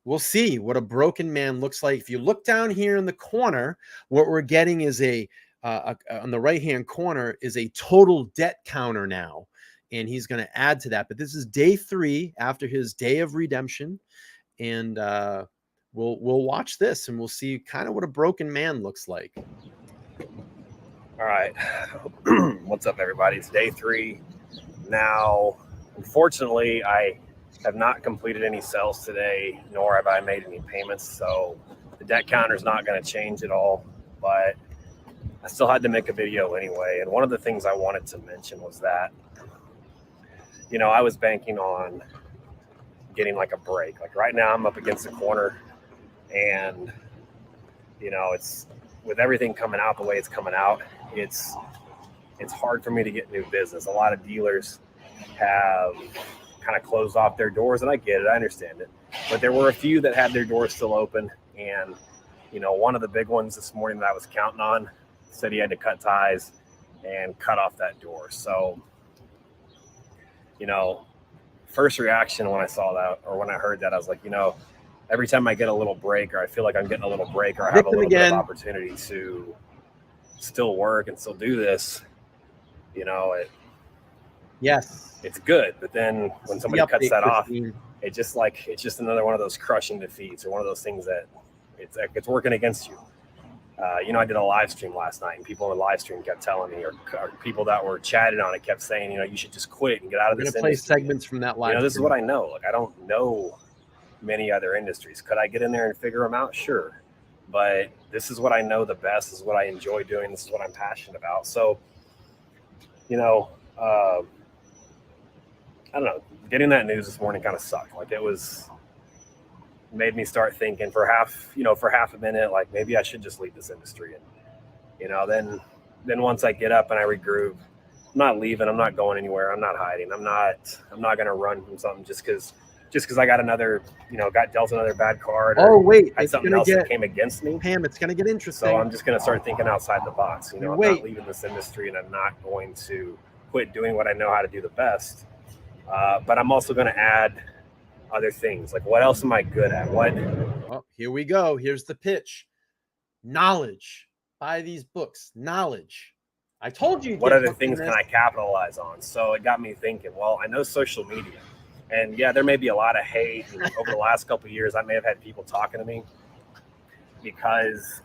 we'll see what a broken man looks like. If you look down here in the corner, what we're getting is a on the right-hand corner is a total debt counter now. And he's going to add to that. But this is day 3 after his day of redemption. And we'll watch this and we'll see kind of what a broken man looks like. All right. What's up, everybody? It's day 3. Now, unfortunately, I have not completed any sales today, nor have I made any payments. So the debt counter is not going to change at all. But I still had to make a video anyway. And one of the things I wanted to mention was that, you know, I was banking on getting like a break. Like right now I'm up against the corner and, you know, it's with everything coming out the way it's coming out, it's hard for me to get new business. A lot of dealers have kind of closed off their doors, and I get it, I understand it. But there were a few that had their doors still open. And, you know, one of the big ones this morning that I was counting on said he had to cut ties and cut off that door. So, you know, first reaction when I saw that or when I heard that, I was like, you know, every time I get a little break or I feel like I'm getting a little break or I have a little bit of opportunity to still work and still do this, you know, it's good. But then when somebody cuts that off, it's just another one of those crushing defeats or one of those things that it's working against you. You know, I did a live stream last night and people in the live stream kept telling me, or people that were chatting on it kept saying, you know, you should just quit and get out of this industry. Play segments from that live stream. This is stream. what I know. Like, I don't know many other industries. Could I get in there and figure them out? Sure. But this is what I know the best. This is what I enjoy doing. This is what I'm passionate about. So, you know, I don't know. Getting that news this morning kind of sucked. Like, made me start thinking for half a minute, like maybe I should just leave this industry. And, you know, then once I get up and I regroup, I'm not leaving. I'm not going anywhere. I'm not hiding. I'm not going to run from something just because I got got dealt another bad card. Oh, wait, had something else that came against me. Pam, it's going to get interesting. So I'm just going to start thinking outside the box. You know, I'm not leaving this industry and I'm not going to quit doing what I know how to do the best. But I'm also going to add other things. Like, what else am I good at? Oh, here we go. Here's the pitch. Knowledge. Buy these books. Knowledge. I told you. What other things can I capitalize on? So it got me thinking, well, I know social media. And yeah, there may be a lot of hate. And over the last couple of years, I may have had people talking to me because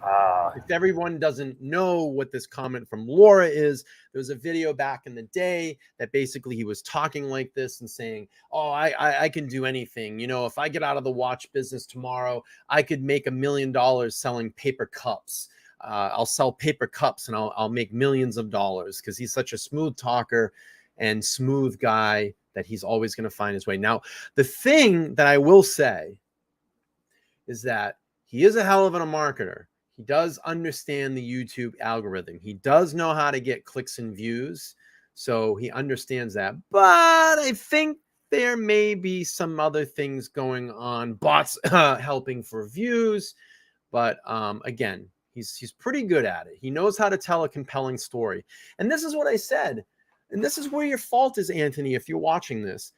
if everyone doesn't know what this comment from Laura is, there was a video back in the day that basically he was talking like this and saying, oh, I can do anything. You know, if I get out of the watch business tomorrow, I could make $1 million selling paper cups. I'll sell paper cups and I'll make millions of dollars, because he's such a smooth talker and smooth guy that he's always going to find his way. Now, the thing that I will say is that he is a hell of a marketer. He does understand the YouTube algorithm. He does know how to get clicks and views. So he understands that. But I think there may be some other things going on. Bots helping for views. But again, he's pretty good at it. He knows how to tell a compelling story. And this is what I said. And this is where your fault is, Anthony, if you're watching this.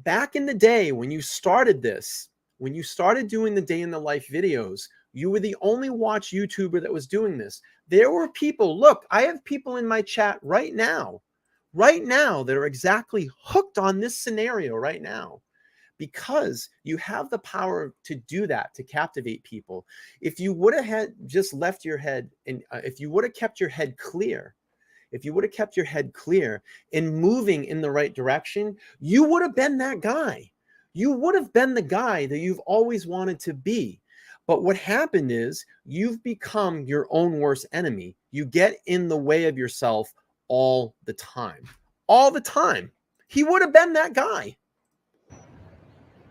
Back in the day when you started this, when you started doing the day in the life videos, you were the only watch YouTuber that was doing this. There were people, look, I have people in my chat right now that are exactly hooked on this scenario right now, because you have the power to do that, to captivate people. If you would have just left your head, and if you would have kept your head clear, and moving in the right direction, you would have been that guy. You would have been the guy that you've always wanted to be. But what happened is you've become your own worst enemy. You get in the way of yourself all the time. All the time. He would have been that guy.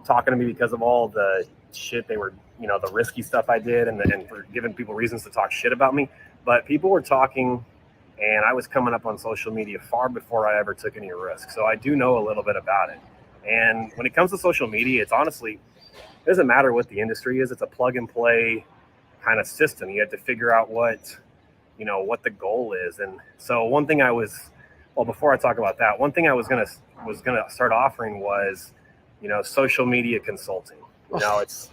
Talking to me because of all the shit they were, you know, the risky stuff I did and for giving people reasons to talk shit about me. But people were talking, and I was coming up on social media far before I ever took any risk. So I do know a little bit about it. And when it comes to social media, it's honestly, it doesn't matter what the industry is. It's a plug and play kind of system. You have to figure out what the goal is. And so before I talk about that, one thing I was going to start offering was, you know, social media consulting. You know, it's,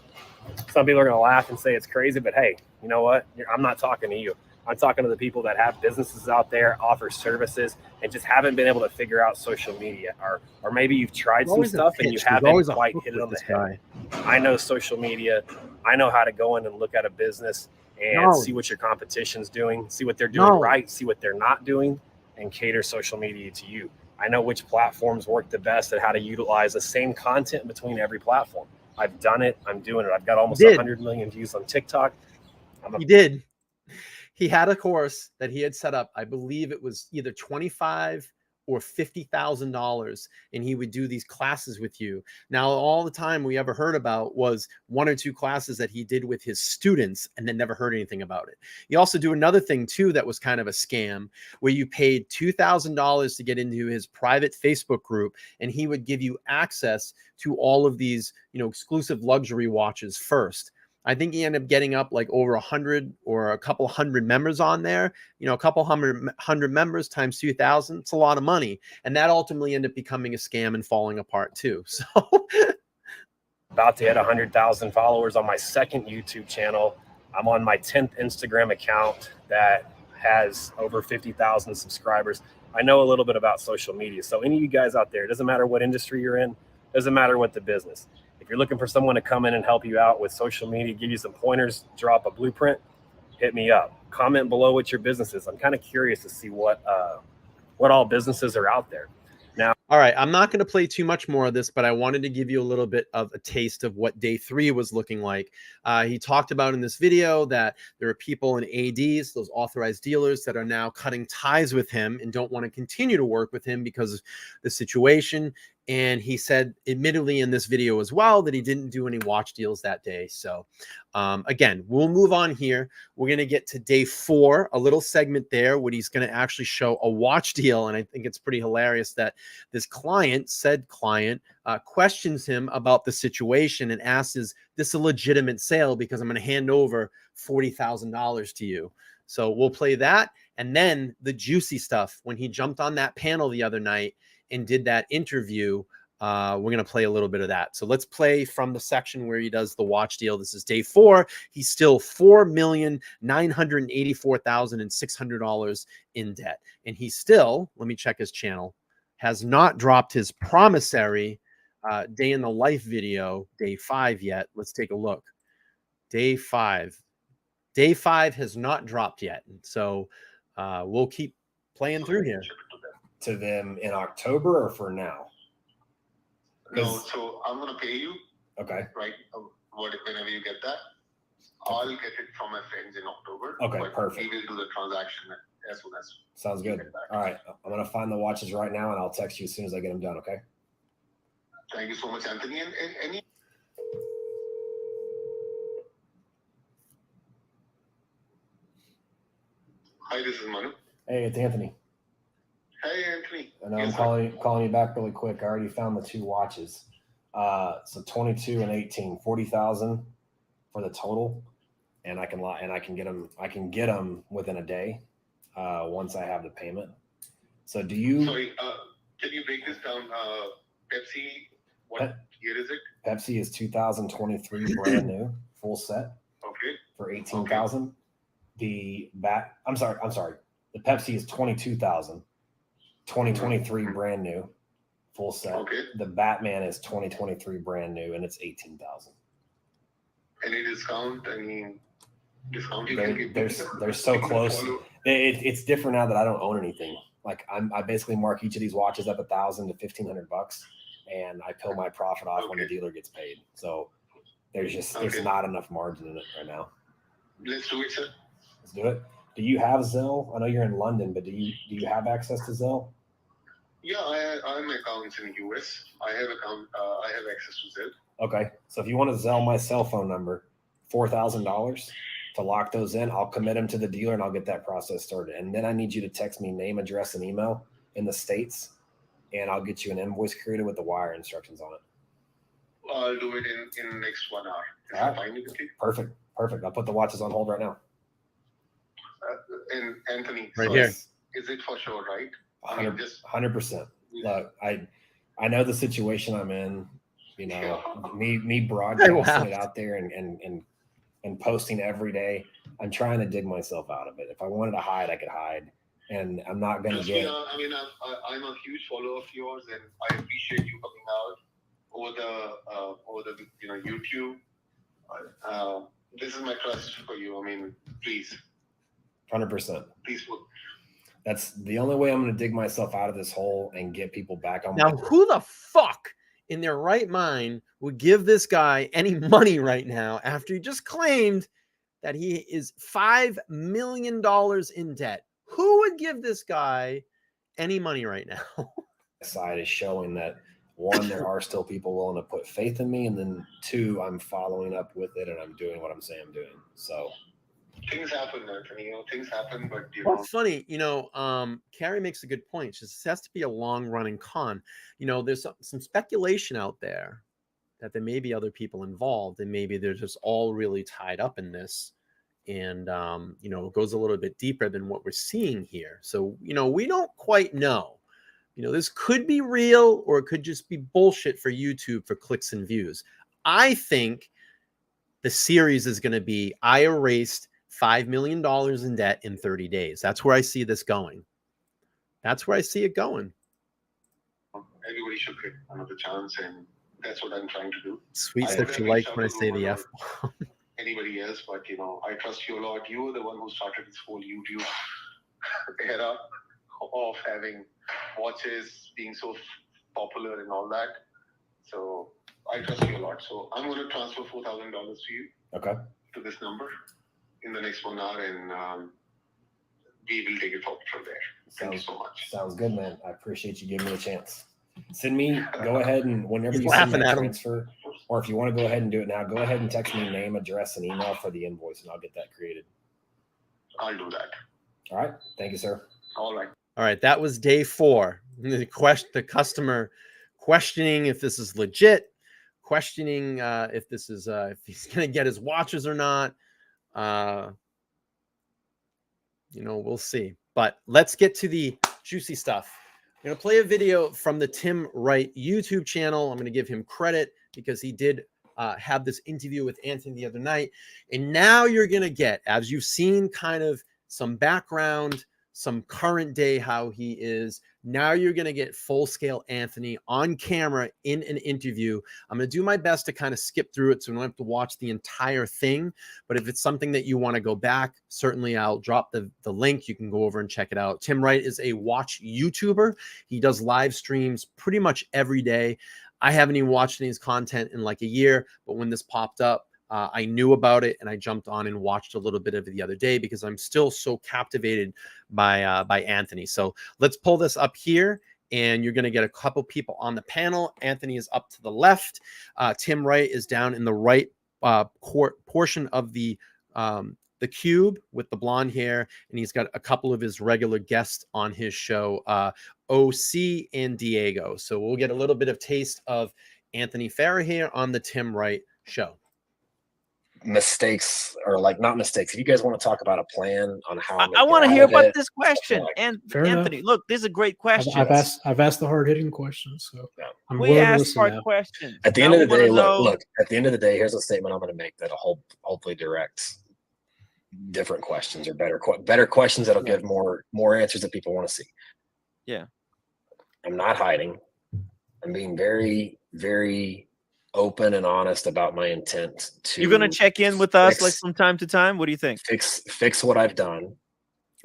some people are going to laugh and say it's crazy, but hey, you know what? I'm not talking to you. I'm talking to the people that have businesses out there, offer services, and just haven't been able to figure out social media. Or maybe you've tried some stuff and you haven't quite hit it on the head. I know social media. I know how to go in and look at a business and see what your competition's doing, see what they're doing right, see what they're not doing, and cater social media to you. I know which platforms work the best and how to utilize the same content between every platform. I've done it. I'm doing it. I've got almost 100 million views on TikTok. He did. He had a course that he had set up. I believe it was either $25,000 or $50,000, and he would do these classes with you. Now, all the time we ever heard about was 1 or 2 classes that he did with his students, and then never heard anything about it. He also do another thing too that was kind of a scam, where you paid $2,000 to get into his private Facebook group, and he would give you access to all of these, exclusive luxury watches first. I think he ended up getting up like over 100 or a couple hundred members on there. A couple hundred members times 2,000. It's a lot of money, and that ultimately ended up becoming a scam and falling apart too. So, about to hit 100,000 followers on my second YouTube channel. I'm on my 10th Instagram account that has over 50,000 subscribers. I know a little bit about social media. So any of you guys out there, it doesn't matter what industry you're in, doesn't matter what the business. If you're looking for someone to come in and help you out with social media, give you some pointers, drop a blueprint, hit me up. Comment below what your business is. I'm kind of curious to see what all businesses are out there. Now, all right, I'm not going to play too much more of this, but I wanted to give you a little bit of a taste of what day 3 was looking like. He talked about in this video that there are people in ADs, those authorized dealers, that are now cutting ties with him and don't want to continue to work with him because of the situation. And he said, admittedly in this video as well, that he didn't do any watch deals that day. So again, we'll move on here. We're going to get to day 4, a little segment there where he's going to actually show a watch deal. And I think it's pretty hilarious that this said client questions him about the situation and asks, is this a legitimate sale? Because I'm going to hand over $40,000 to you. So we'll play that. And then the juicy stuff, when he jumped on that panel the other night and did that interview, we're going to play a little bit of that. So let's play from the section where he does the watch deal. This is day 4. He's still $4,984,600 in debt. And he still, let me check his channel, has not dropped his promissory day in the life video, day 5 yet. Let's take a look. Day 5. Day 5 has not dropped yet. So we'll keep playing through here. To them in October or for now? No, so I'm going to pay you. Okay. Right. Whenever you get that, I'll get it from my friends in October. Okay, perfect. We will do the transaction as soon as. Sounds good. All right. I'm going to find the watches right now and I'll text you as soon as I get them done. Okay. Thank you so much, Anthony. And any. Hi, this is Manu. Hey, it's Anthony. Hey, Anthony. I know I'm calling you back really quick. I already found the 2 watches. So 22 and 18, 40,000 for the total, and I can get them. I can get them within a day once I have the payment. So do you? Sorry, can you break this down? Pepsi, what year is it? Pepsi is 2023 brand new, full set. Okay. For 18,000. Okay. The bat. I'm sorry. The Pepsi is 22,000. 2023 brand new, full set. Okay. The Batman is 2023 brand new, and it's 18,000. Any discount? Any discount? They're so close. It's different now that I don't own anything. Like I basically mark each of these watches up $1,000 to $1,500, and I pull my profit off when the dealer gets paid. So there's not enough margin in it right now. Let's do it, sir. Let's do it. Do you have Zelle? I know you're in London, but do you have access to Zelle? Yeah, I have accounts in US. I have access to Zelle. Okay, so if you want to Zelle my cell phone number, $4,000 to lock those in, I'll commit them to the dealer and I'll get that process started. And then I need you to text me name, address, and email in the States, and I'll get you an invoice created with the wire instructions on it. I'll do it in the next 1 hour. Is that fine with you? Perfect. I'll put the watches on hold right now. And Anthony, right here. Is it for sure, right? 100%. Look, I know the situation I'm in. Me broadcasting it out there and and posting every day. I'm trying to dig myself out of it. If I wanted to hide, I could hide, and I'm not going to get. I mean, I'm a huge follower of yours, and I appreciate you coming out over the YouTube. This is my trust for you. I mean, please. 100%. Please. That's the only way I'm going to dig myself out of this hole and get people back on. Now, who the fuck in their right mind would give this guy any money right now after he just claimed that he is $5 million in debt? Who would give this guy any money right now? Side is showing that, one, there are still people willing to put faith in me, and then two, I'm following up with it and I'm doing what I'm saying I'm doing. So things happen, Anthony. Things happen, but Well, funny, Carrie makes a good point. She says this has to be a long running con. There's some speculation out there that there may be other people involved, and maybe they're just all really tied up in this. And, it goes a little bit deeper than what we're seeing here. So, we don't quite know. This could be real, or it could just be bullshit for YouTube for clicks and views. I think the series is going to be, I erased $5 million in debt in 30 days. That's where I see this going. That's where I see it going. Everybody should get another chance, and that's what I'm trying to do. Sweet stuff. You like when I say the F bomb. Anybody else, but I trust you a lot. You were the one who started this whole YouTube era of having watches being so popular and all that. So I trust you a lot. So I'm going to transfer $4,000 to you. Okay. To this number in the next 1 hour, and we will take it forward from there. Thank you so much. Sounds good, man. I appreciate you giving me a chance. Go ahead and whenever He's you send laughing that at him. transfer, or if you want to go ahead and do it now, go ahead and text me name, address, and email for the invoice, and I'll get that created. I'll do that. All right. Thank you, sir. All right. All right. That was day 4. The customer questioning if this is legit, questioning if this is if he's going to get his watches or not. We'll see. But let's get to the juicy stuff. I'm going to play a video from the Tim Wright YouTube channel. I'm going to give him credit because he did have this interview with Anthony the other night. And now you're going to get, as you've seen, kind of some background, some current day, how he is. Now you're going to get full-scale Anthony on camera in an interview. I'm going to do my best to kind of skip through it so we don't have to watch the entire thing. But if it's something that you want to go back, certainly I'll drop the link. You can go over and check it out. Tim Wright is a watch YouTuber. He does live streams pretty much every day. I haven't even watched any of his content in like a year, but when this popped up, I knew about it and I jumped on and watched a little bit of it the other day because I'm still so captivated by Anthony. So let's pull this up here, and you're going to get a couple people on the panel. Anthony is up to the left. Tim Wright is down in the right portion of the cube with the blonde hair, and he's got a couple of his regular guests on his show, OC and Diego. So we'll get a little bit of taste of Anthony Farah here on the Tim Wright show. Mistakes, or like not mistakes. If you guys want to talk about a plan on how I want to hear about this question. And Fair Anthony, enough. look, this is a great question. I've asked the hard hitting questions, so Yeah. I'm We willing to ask listen hard now. questions. At the Now end of the we wanna day, know- look. At the end of the day, here's a statement I'm going to make that'll hopefully direct different questions or better questions that'll give more answers that people want to see. Yeah. I'm not hiding. I'm being very, very open and honest about my intent to. You're gonna check in with us like fix- from time to time. What do you think? fix what I've done.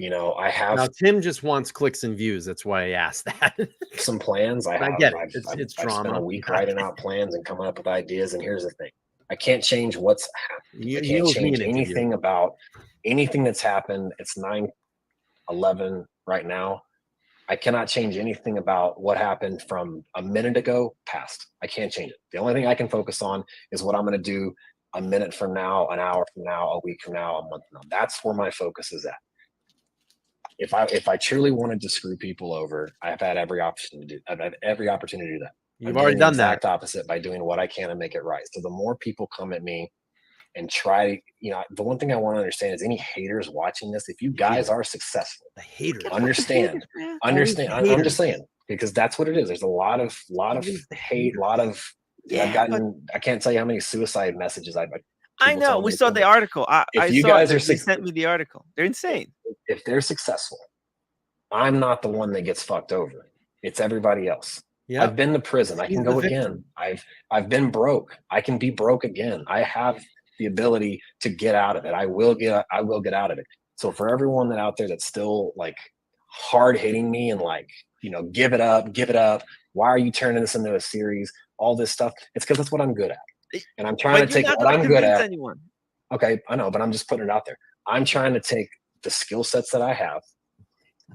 I have Now, Tim just wants clicks and views. That's why I asked that. some plans. I get it. It's I've drama. spent a week writing out plans and coming up with ideas. And here's the thing: I can't change what's happened. I He can't owes me change an interview. anything about anything that's happened. It's 9/11 right now. I cannot change anything about what happened from a minute ago past. I can't change it. The only thing I can focus on is what I'm going to do a minute from now, an hour from now, a week from now, a month from now. That's where my focus is at. If I truly wanted to screw people over, I've had every option to do. I've had every opportunity to do that. You've I'm already doing done the that. exact opposite by doing what I can to make it right. So the more people come at me and try, the one thing I want to understand is any haters watching this, if you guys are successful, The haters. understand. I'm just saying, because that's what it is. There's a lot of hate, a lot of, Yeah, I can't tell you how many suicide messages I People know. tell me We to saw send the it. article. I If you saw guys it. are They sent me the article. They're insane. if they're successful, I'm not the one that gets fucked over. It's everybody else. Yeah. I've been to prison. I He's can the go victim. again. I've been broke. I can be broke again. I have the ability to get out of it. I will get out of it. So for everyone that out there that's still like hard hitting me and like, give it up. Why are you turning this into a series? All this stuff. It's because that's what I'm good at. And I'm trying But to you're take not what going I'm to good convince at. anyone. Okay, I know, but I'm just putting it out there. I'm trying to take the skill sets that I have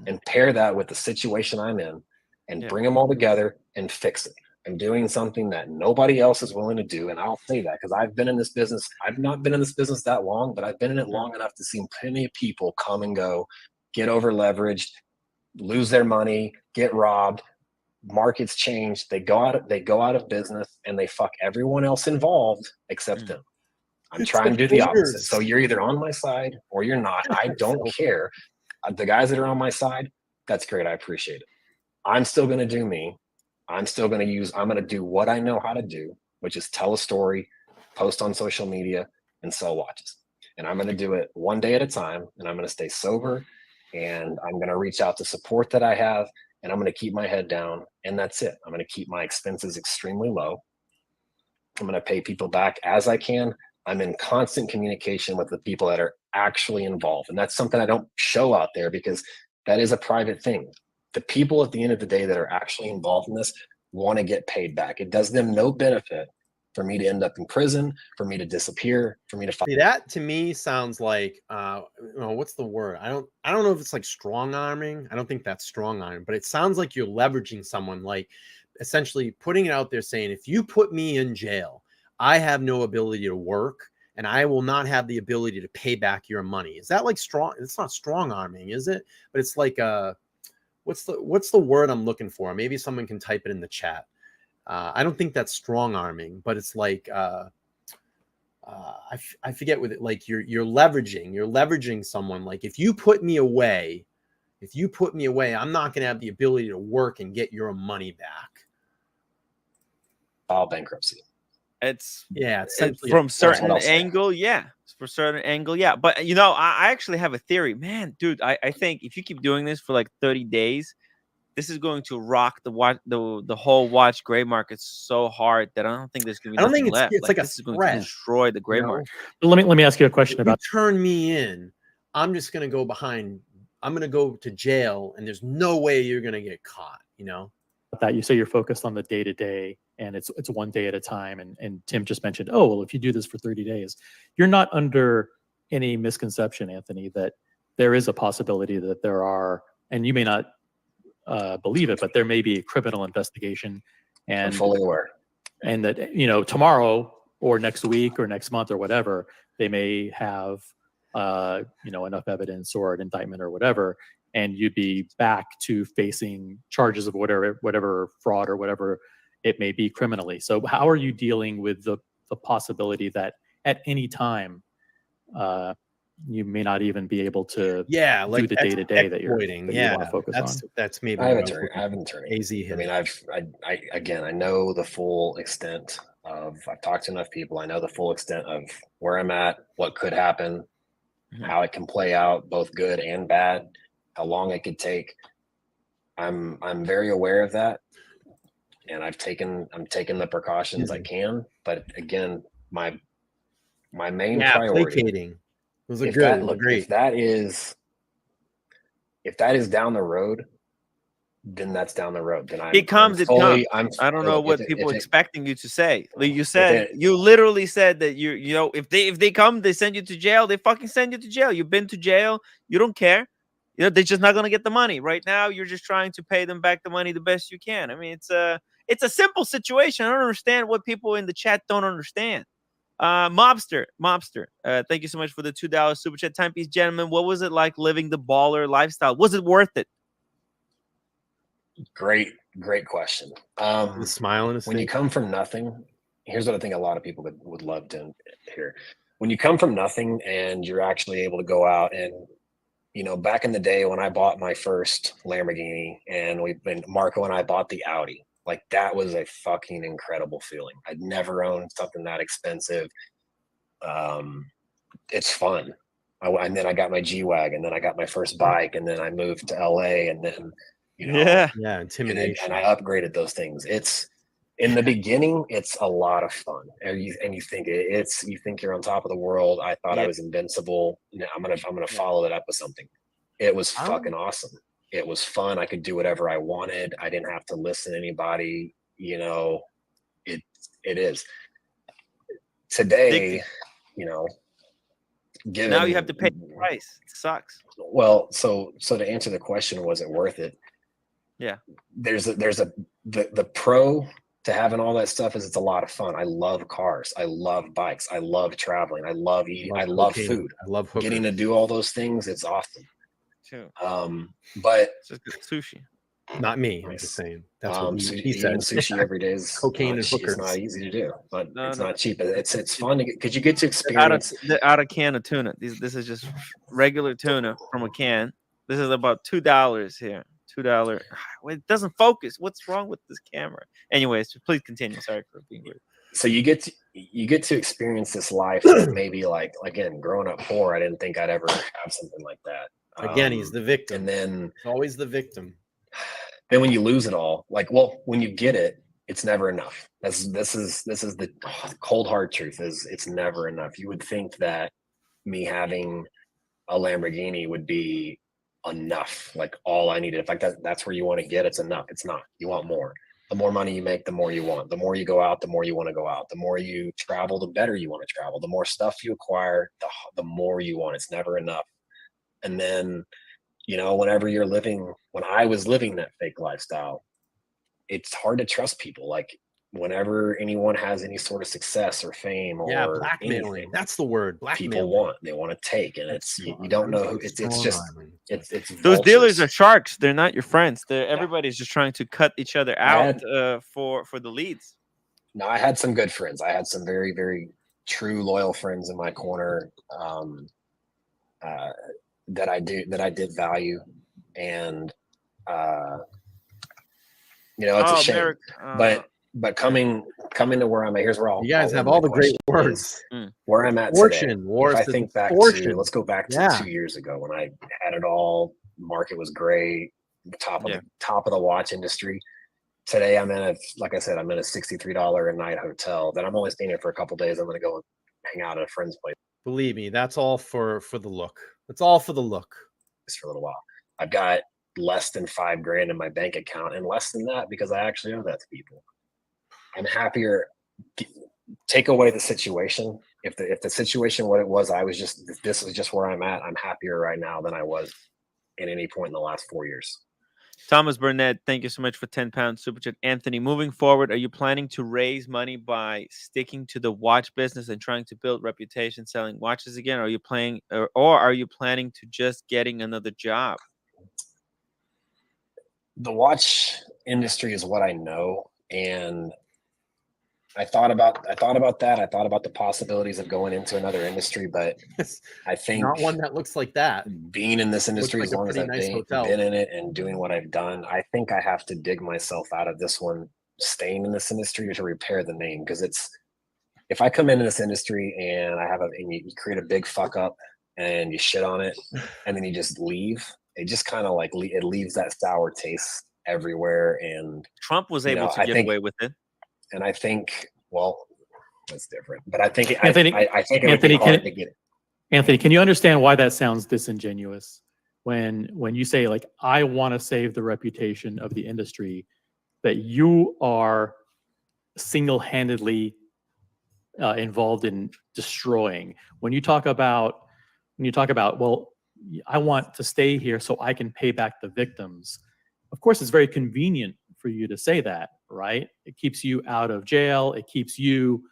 and pair that with the situation I'm in and bring them all together and fix it. I'm doing something that nobody else is willing to do. And I'll say that because I've been in this business. I've not been in this business that long, but I've been in it long enough to see plenty of people come and go, get over leveraged, lose their money, get robbed. Markets change. They go out of business and they fuck everyone else involved except them. I'm It's trying the to do the opposite. players. So you're either on my side or you're not. I don't care. The guys that are on my side, that's great. I appreciate it. I'm still going to do me. I'm going to do what I know how to do, which is tell a story, post on social media, and sell watches. And I'm going to do it one day at a time. And I'm going to stay sober. And I'm going to reach out to support that I have. And I'm going to keep my head down. And that's it. I'm going to keep my expenses extremely low. I'm going to pay people back as I can. I'm in constant communication with the people that are actually involved. And that's something I don't show out there because that is a private thing. The people at the end of the day that are actually involved in this want to get paid back. It does them no benefit for me to end up in prison, for me to disappear, for me to find. See, that to me sounds like what's the word? I don't know if it's like strong arming. I don't think that's strong arm, but it sounds like you're leveraging someone, like essentially putting it out there saying, if you put me in jail, I have no ability to work and I will not have the ability to pay back your money. Is that like strong? It's not strong arming, is it? But it's like what's the word I'm looking for? Maybe someone can type it in the chat. I don't think that's strong arming, but it's like I forget with it. Like you're leveraging someone. Like if you put me away, I'm not going to have the ability to work and get your money back. File bankruptcy. It's from certain angle, yeah. For certain angle, yeah. But I actually have a theory, man, dude. I think if you keep doing this for like 30 days, this is going to rock the whole watch gray market so hard that I don't think there's going to be nothing left. It's like this is going to destroy the gray market. Let me ask you a question about. You turn me in, I'm just going to go behind. I'm going to go to jail, and there's no way you're going to get caught. That you say you're focused on the day to day, and it's one day at a time. And Tim just mentioned, oh well, if you do this for 30 days, you're not under any misconception, Anthony, that there is a possibility that there are, and you may not believe it, but there may be a criminal investigation. And I'm fully aware. And that tomorrow or next week or next month or whatever, they may have enough evidence or an indictment or whatever, and you'd be back to facing charges of whatever fraud or whatever it may be criminally. So how are you dealing with the possibility that at any time you may not even be able to do the day-to-day that you want to focus on? That's maybe. I have an attorney. AZ hit. I mean, I know the full extent of. I've talked to enough people. I know the full extent of where I'm at, what could happen, how it can play out, both good and bad, how long it could take. I'm very aware of that, and I'm taking the precautions I can. But again, my main priority. Placating. Those are good. If that is down the road, then that's down the road. Then it comes. I don't know what people are expecting you to say. Like you said, you literally said that if they come, they send you to jail. They fucking send you to jail. You've been to jail. You don't care. They're just not gonna get the money right now. You're just trying to pay them back the money the best you can. I mean, it's a simple situation. I don't understand what people in the chat don't understand. Mobster, thank you so much for the $2 super chat. Timepiece Gentleman, what was it like living the baller lifestyle? Was it worth it? Great question. The smile in his when face. You come from nothing, here's what I think a lot of people would love to hear. When you come from nothing and you're actually able to go out and, back in the day when I bought my first Lamborghini and Marco and I bought the Audi, like that was a fucking incredible feeling. I'd never owned something that expensive. It's fun. And then I got my G-Wagon, and then I got my first bike, and then I moved to LA, and then, you know, Yeah, intimidation. and I upgraded those things. It's in the beginning, it's a lot of fun, and you think you think you're on top of the world. I thought I was invincible. I'm gonna follow it up with something. It was fucking awesome. It was fun. I could do whatever I wanted. I didn't have to listen to anybody. You know, it is today. You know, now you have to pay the price. It sucks. Well, so to answer the question, was it worth it? Yeah. There's the pro to having all that stuff is it's a lot of fun. I love cars. I love bikes. I love traveling. I love eating. I love food. I love hookers. Getting to do all those things. It's awesome. Too. But it's just good sushi. Not me. I'm just saying. That's what he eating said. sushi every day is cocaine and hookers. It's not easy to do, but it's not cheap. It's fun to because you get to experience experience out of can of tuna. This is just regular tuna from a can. This is about $2 here. $2. It doesn't focus. What's wrong with this camera? Anyways, please continue. Sorry for being weird. So you get to experience this life that maybe like again growing up poor, I didn't think I'd ever have something like that. Again, he's the victim. And then it's always the victim. Then when you lose it all, when you get it, it's never enough. This is the cold hard truth is it's never enough. You would think that me having a Lamborghini would be enough, like all I needed. In fact, that's where you want to get. It's enough. It's not. You want more. The more money you make, the more you want. The more you go out, the more you want to go out. The more you travel, the better you want to travel. The more stuff you acquire, the more you want. It's never enough. And then, you know, when I was living that fake lifestyle, it's hard to trust people. Like whenever anyone has any sort of success or fame or blackmailing, anything, that's the word. Blackmailing. They want to take, and it's you don't know. It's just it's those dealers are sharks. They're not your friends. Everybody's just trying to cut each other out for the leads. No, I had some good friends. I had some very, very true, loyal friends in my corner. That I did value, and you know, it's a shame. But coming to where I'm at, here's where you guys have all the great words. Where I'm at today. If I think back to, let's go back to 2 years ago when I had it all. Market was great, top of the watch industry. Today I'm in a $63 a night hotel that I'm only staying in for a couple days. I'm going to go and hang out at a friend's place. Believe me, that's all for the look. It's all for the look. Just for a little while. I've got less than $5,000 in my bank account, and less than that because I actually owe that to people. I'm happier. Take away the situation. If the situation what it was, this was just where I'm at. I'm happier right now than I was at any point in the last 4 years. Thomas Burnett, thank you so much for 10 pounds super chat. Anthony, moving forward, are you planning to raise money by sticking to the watch business and trying to build reputation selling watches again? Or are you planning to just getting another job? The watch industry is what I know, and I thought about that. I thought about the possibilities of going into another industry, but I think not one that looks like that. Being in this industry as long as I've been in it and doing what I've done, I think I have to dig myself out of this one, staying in this industry to repair the name. Because if I come into this industry and you create a big fuck up and you shit on it and then you just leave, it just kind of it leaves that sour taste everywhere. And Trump was able to get away with it. And I think, well, that's different. But I think Anthony, I think it would be hard to get it. Anthony, can you understand why that sounds disingenuous? When you say, like, I want to save the reputation of the industry, that you are single-handedly involved in destroying. When you talk about, well, I want to stay here so I can pay back the victims. Of course, it's very convenient for you to say that, right? It keeps you out of jail. It keeps you,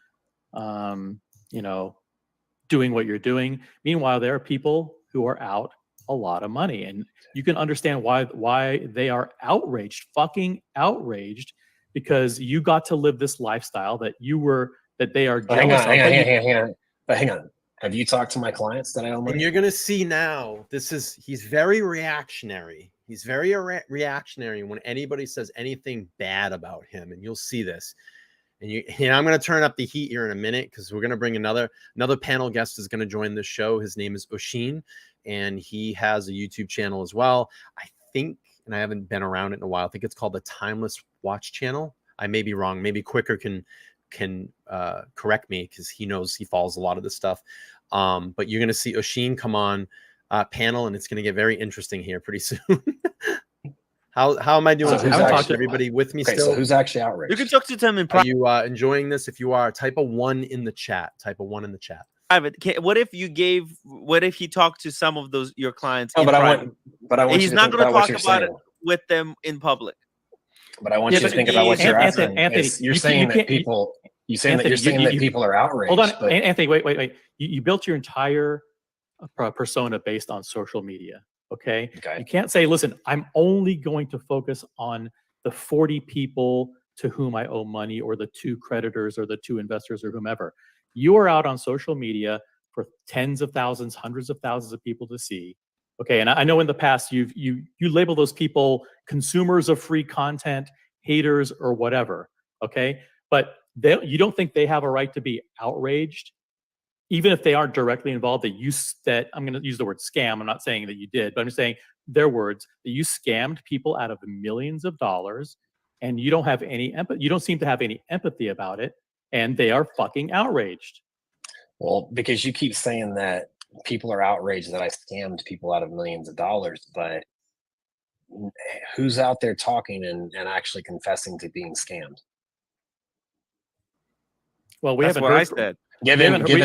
doing what you're doing. Meanwhile, there are people who are out a lot of money, and you can understand why they are outraged, fucking outraged, because you got to live this lifestyle that they are jealous of. Hang on. Have you talked to my clients that I owe money? And you're going to see now, he's very reactionary. He's very reactionary when anybody says anything bad about him. And you'll see this. And I'm going to turn up the heat here in a minute because we're going to bring another panel guest is going to join the show. His name is Oshin, and he has a YouTube channel as well. I think, and I haven't been around it in a while, I think it's called the Timeless Watch channel. I may be wrong. Maybe Quicker can correct me because he knows, he follows a lot of this stuff. But you're going to see Oshin come on panel, and it's going to get very interesting here pretty soon. How am I doing? So who's actually, everybody with me okay, still? so who's actually outraged? You can talk to them in Are private. you enjoying this? If you are, type a 1 in the chat. Type a 1 in the chat. What if he talked to some of those your clients? No, in but private? I want He's you to not think going to about what talk you're about it saying. with them in public. But I want you to think about what you're asking. Anthony, You're saying that people. You're saying that people are outraged. Hold on, but Anthony. Wait. You built your entire persona based on social media. Okay. You can't say, listen, I'm only going to focus on the 40 people to whom I owe money, or the 2 creditors, or the 2 investors, or whomever. You are out on social media for tens of thousands, hundreds of thousands of people to see. Okay. And I know in the past you label those people consumers of free content, haters, or whatever. Okay. But you don't think they have a right to be outraged, even if they aren't directly involved, that I'm going to use the word scam. I'm not saying that you did, but I'm saying their words, that you scammed people out of millions of dollars, and you don't have any empathy. You don't seem to have any empathy about it, and they are fucking outraged. Well, because you keep saying that people are outraged that I scammed people out of millions of dollars, but who's out there talking and actually confessing to being scammed? Well, we That's haven't what heard. I said. Given the 2 we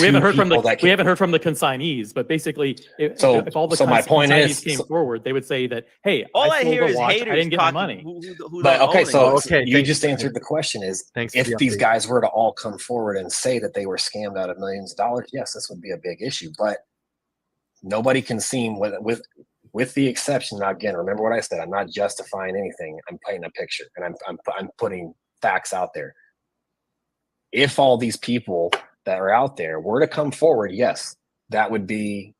haven't heard from people the we haven't heard from the consignees, but basically, if all the my point consignees is, came forward, they would say that, hey, All I I sold hear the is watch, I haters didn't get my talking. money. Who but don't okay, own so Okay, you thank just you. answered the question: is Thanks for if the these update. guys were to all come forward and say that they were scammed out of millions of dollars, yes, this would be a big issue. But nobody can seem with the exception. Now, again, remember what I said. I'm not justifying anything. I'm painting a picture, and I'm putting facts out there. If all these people that are out there were to come forward, yes, that would be.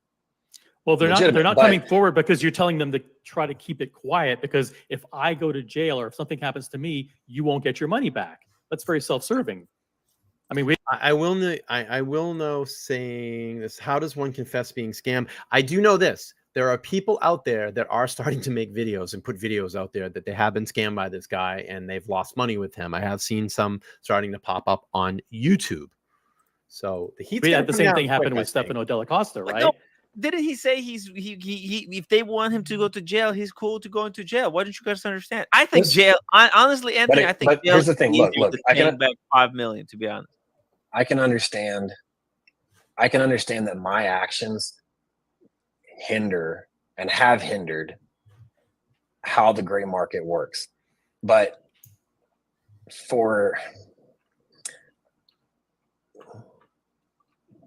Well, they're legitimate, not but coming forward because you're telling them to try to keep it quiet, because if I go to jail or if something happens to me, you won't get your money back. That's very self-serving. I mean, I will know saying this. How does one confess being scammed? I do know this. There are people out there that are starting to make videos and put videos out there that they have been scammed by this guy and they've lost money with him. I have seen some starting to pop up on YouTube. So the heat's the same thing happened with Stefano Della Costa, right? No, didn't he say he if they want him to go to jail, he's cool to go into jail? Why don't you guys understand? I think jail. Honestly, Anthony, I think but jail here's the thing. Look, I can back $5 million. To be honest, I can understand that my actions hinder and have hindered how the gray market works. But for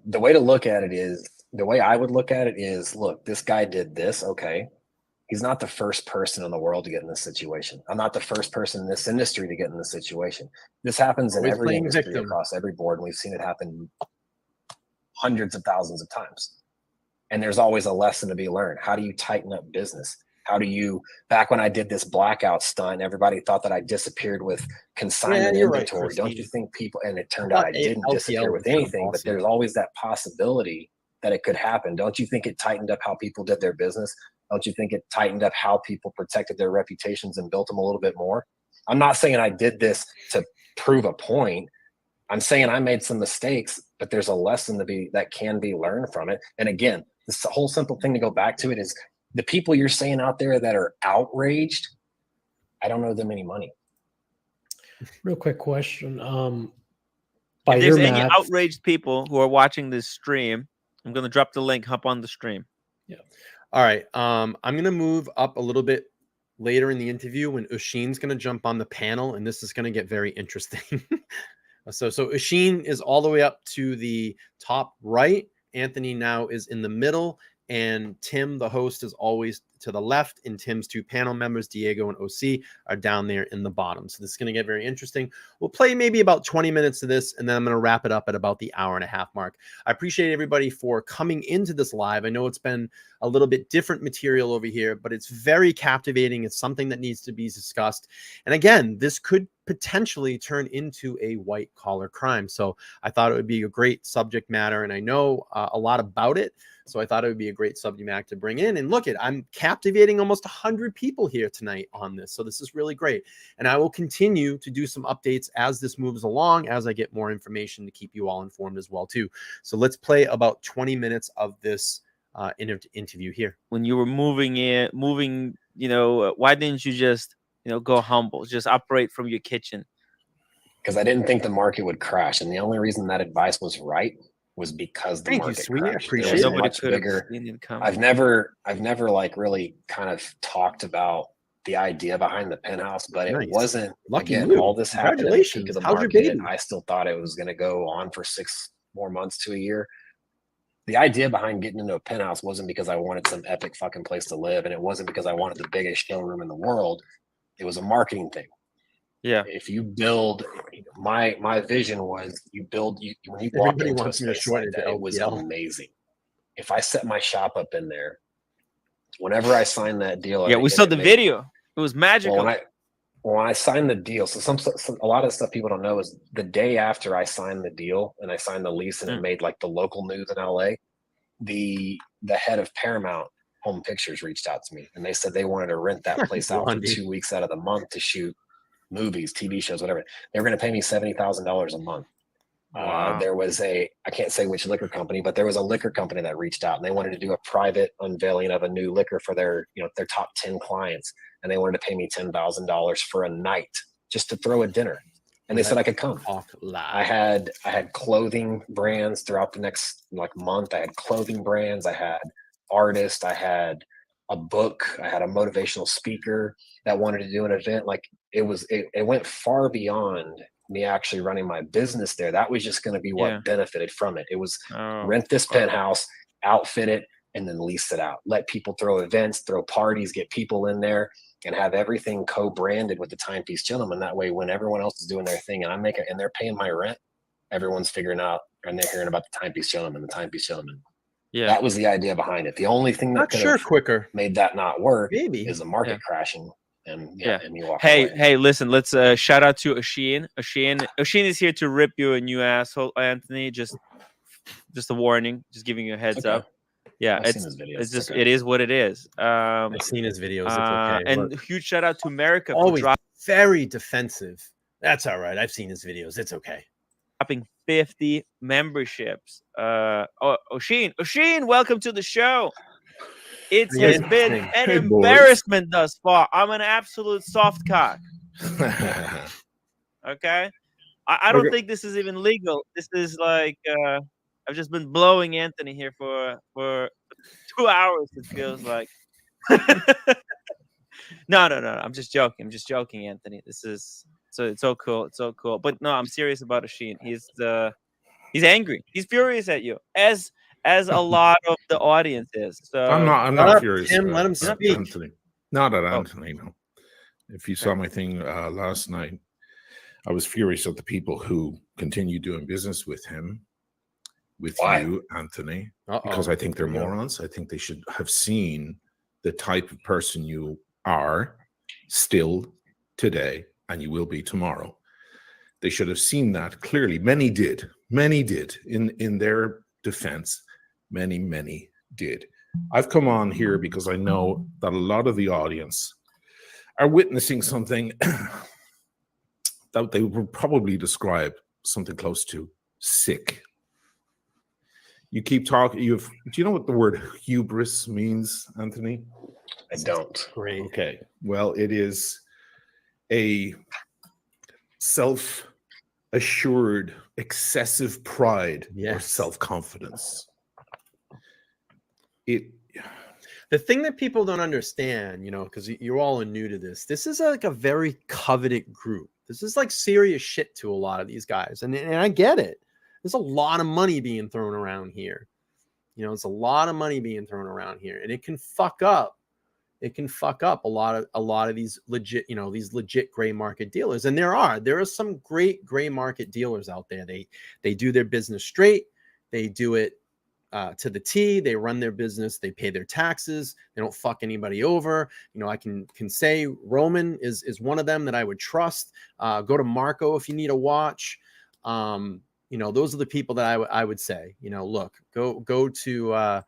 the way to look at it is, the way I would look at it is, look, this guy did this. Okay. He's not the first person in the world to get in this situation. I'm not the first person in this industry to get in this situation. This happens in every industry across every board. And we've seen it happen hundreds of thousands of times. And there's always a lesson to be learned. How do you tighten up business? How do you, back when I did this blackout stunt, everybody thought that I disappeared with consignment inventory. Right, don't you think people, and it turned out I didn't disappear with anything, but there's always that possibility that it could happen. Don't you think it tightened up how people did their business? Don't you think it tightened up how people protected their reputations and built them a little bit more? I'm not saying I did this to prove a point. I'm saying I made some mistakes, but there's a lesson that can be learned from it. And again, this whole simple thing to go back to it is the people you're saying out there that are outraged, I don't owe them any money. Real quick question. If there's any outraged people who are watching this stream, I'm going to drop the link. Hop on the stream. Yeah. All right. I'm going to move up a little bit later in the interview when Oshin's going to jump on the panel, and this is going to get very interesting. So Oshin is all the way up to the top right. Anthony now is in the middle, and Tim, the host, is always to the left, and Tim's 2 panel members, Diego and OC, are down there in the bottom. So this is going to get very interesting. We'll play maybe about 20 minutes of this, and then I'm going to wrap it up at about the hour-and-a-half mark. I appreciate everybody for coming into this live. I know it's been a little bit different material over here, but it's very captivating. It's something that needs to be discussed. And again, this could potentially turn into a white collar crime. So I thought it would be a great subject matter, and I know a lot about it. So I thought it would be a great subject matter to bring in. And look, I'm captivating almost 100 people here tonight on this. So this is really great. And I will continue to do some updates as this moves along, as I get more information to keep you all informed as well too. So let's play about 20 minutes of this interview here. When you were moving, why didn't you just, go humble, just operate from your kitchen? Because I didn't think the market would crash. And the only reason that advice was right was because the market crashed. Appreciate it. it. Much bigger. I've never like really kind of talked about the idea behind the penthouse, but it wasn't. Lucky again, you. all this happened at the peak of the How's your market. baby? I still thought it was going to go on for 6 more months to a year. The idea behind getting into a penthouse wasn't because I wanted some epic fucking place to live, and it wasn't because I wanted the biggest showroom in the world. It was a marketing thing. Yeah. If you build, my vision was when you walk into a space like that, it was amazing. If I set my shop up in there, whenever I signed that deal, we saw the video. It was magical. When I signed the deal, so a lot of the stuff people don't know is the day after I signed the deal and I signed the lease and it made like the local news in LA, the head of Paramount Home Pictures reached out to me and they said they wanted to rent that place out for 2 weeks out of the month to shoot movies, TV shows, whatever. They were going to pay me $70,000 a month. Wow. There was I can't say which liquor company, but there was a liquor company that reached out and they wanted to do a private unveiling of a new liquor for their top 10 clients. And they wanted to pay me $10,000 for a night just to throw a dinner. And they said I could come. I had clothing brands throughout the next month. I had clothing brands. I had artists. I had a book. I had a motivational speaker that wanted to do an event. It went far beyond me actually running my business there. That was just going to be what benefited from it. It was rent this penthouse, outfit it, and then lease it out. Let people throw events, throw parties, get people in there, and have everything co-branded with the Timepiece Gentleman. That way, when everyone else is doing their thing and and they're paying my rent, everyone's figuring out and they're hearing about the Timepiece Gentleman, the Timepiece Gentleman. Yeah, that was the idea behind it. The only thing that could have made that not work is the market crashing. And and you walk away. Hey, listen, let's shout out to Oisin. Oisin is here to rip you a new asshole, Anthony. Just a warning, just giving you a heads up. Yeah, it's just it is what it is. I've seen his videos. It's okay. And huge shout out to America always for very defensive. That's all right. I've seen his videos. It's okay. Dropping 50 memberships. Oisin, welcome to the show. It has been an embarrassment thus far. I'm an absolute soft cock. Okay? I don't think this is even legal. This is like I've just been blowing Anthony here for 2 hours, it feels like. No. I'm just joking, Anthony. It's so cool. It's so cool. But no, I'm serious about Oisin. He's angry. He's furious at you. As a lot of the audience is. So I'm not furious. Let him speak. Anthony. Not at Anthony, no. If you saw my thing last night, I was furious at the people who continue doing business with him, with you, Anthony, because I think they're morons. I think they should have seen the type of person you are still today, and you will be tomorrow. They should have seen that clearly. Many did. In their defense. Many did. I've come on here because I know that a lot of the audience are witnessing something that they would probably describe something close to sick. You keep talking. Do you know what the word hubris means, Anthony? I don't. Great. Okay. Well, it is a self-assured, excessive pride or self-confidence. The thing that people don't understand, because you're all new to this is like a very coveted group. This is like serious shit to a lot of these guys. And I get it. There's a lot of money being thrown around here. It's a lot of money being thrown around here, and it can fuck up. It can fuck up a lot of these legit, these legit gray market dealers. And there are some great gray market dealers out there. They do their business straight. They do it to the T. They run their business. They pay their taxes. They don't fuck anybody over. You know, I can say Roman is one of them that I would trust. Go to Marco if you need a watch. You know, those are the people that I would say, you know, look, go to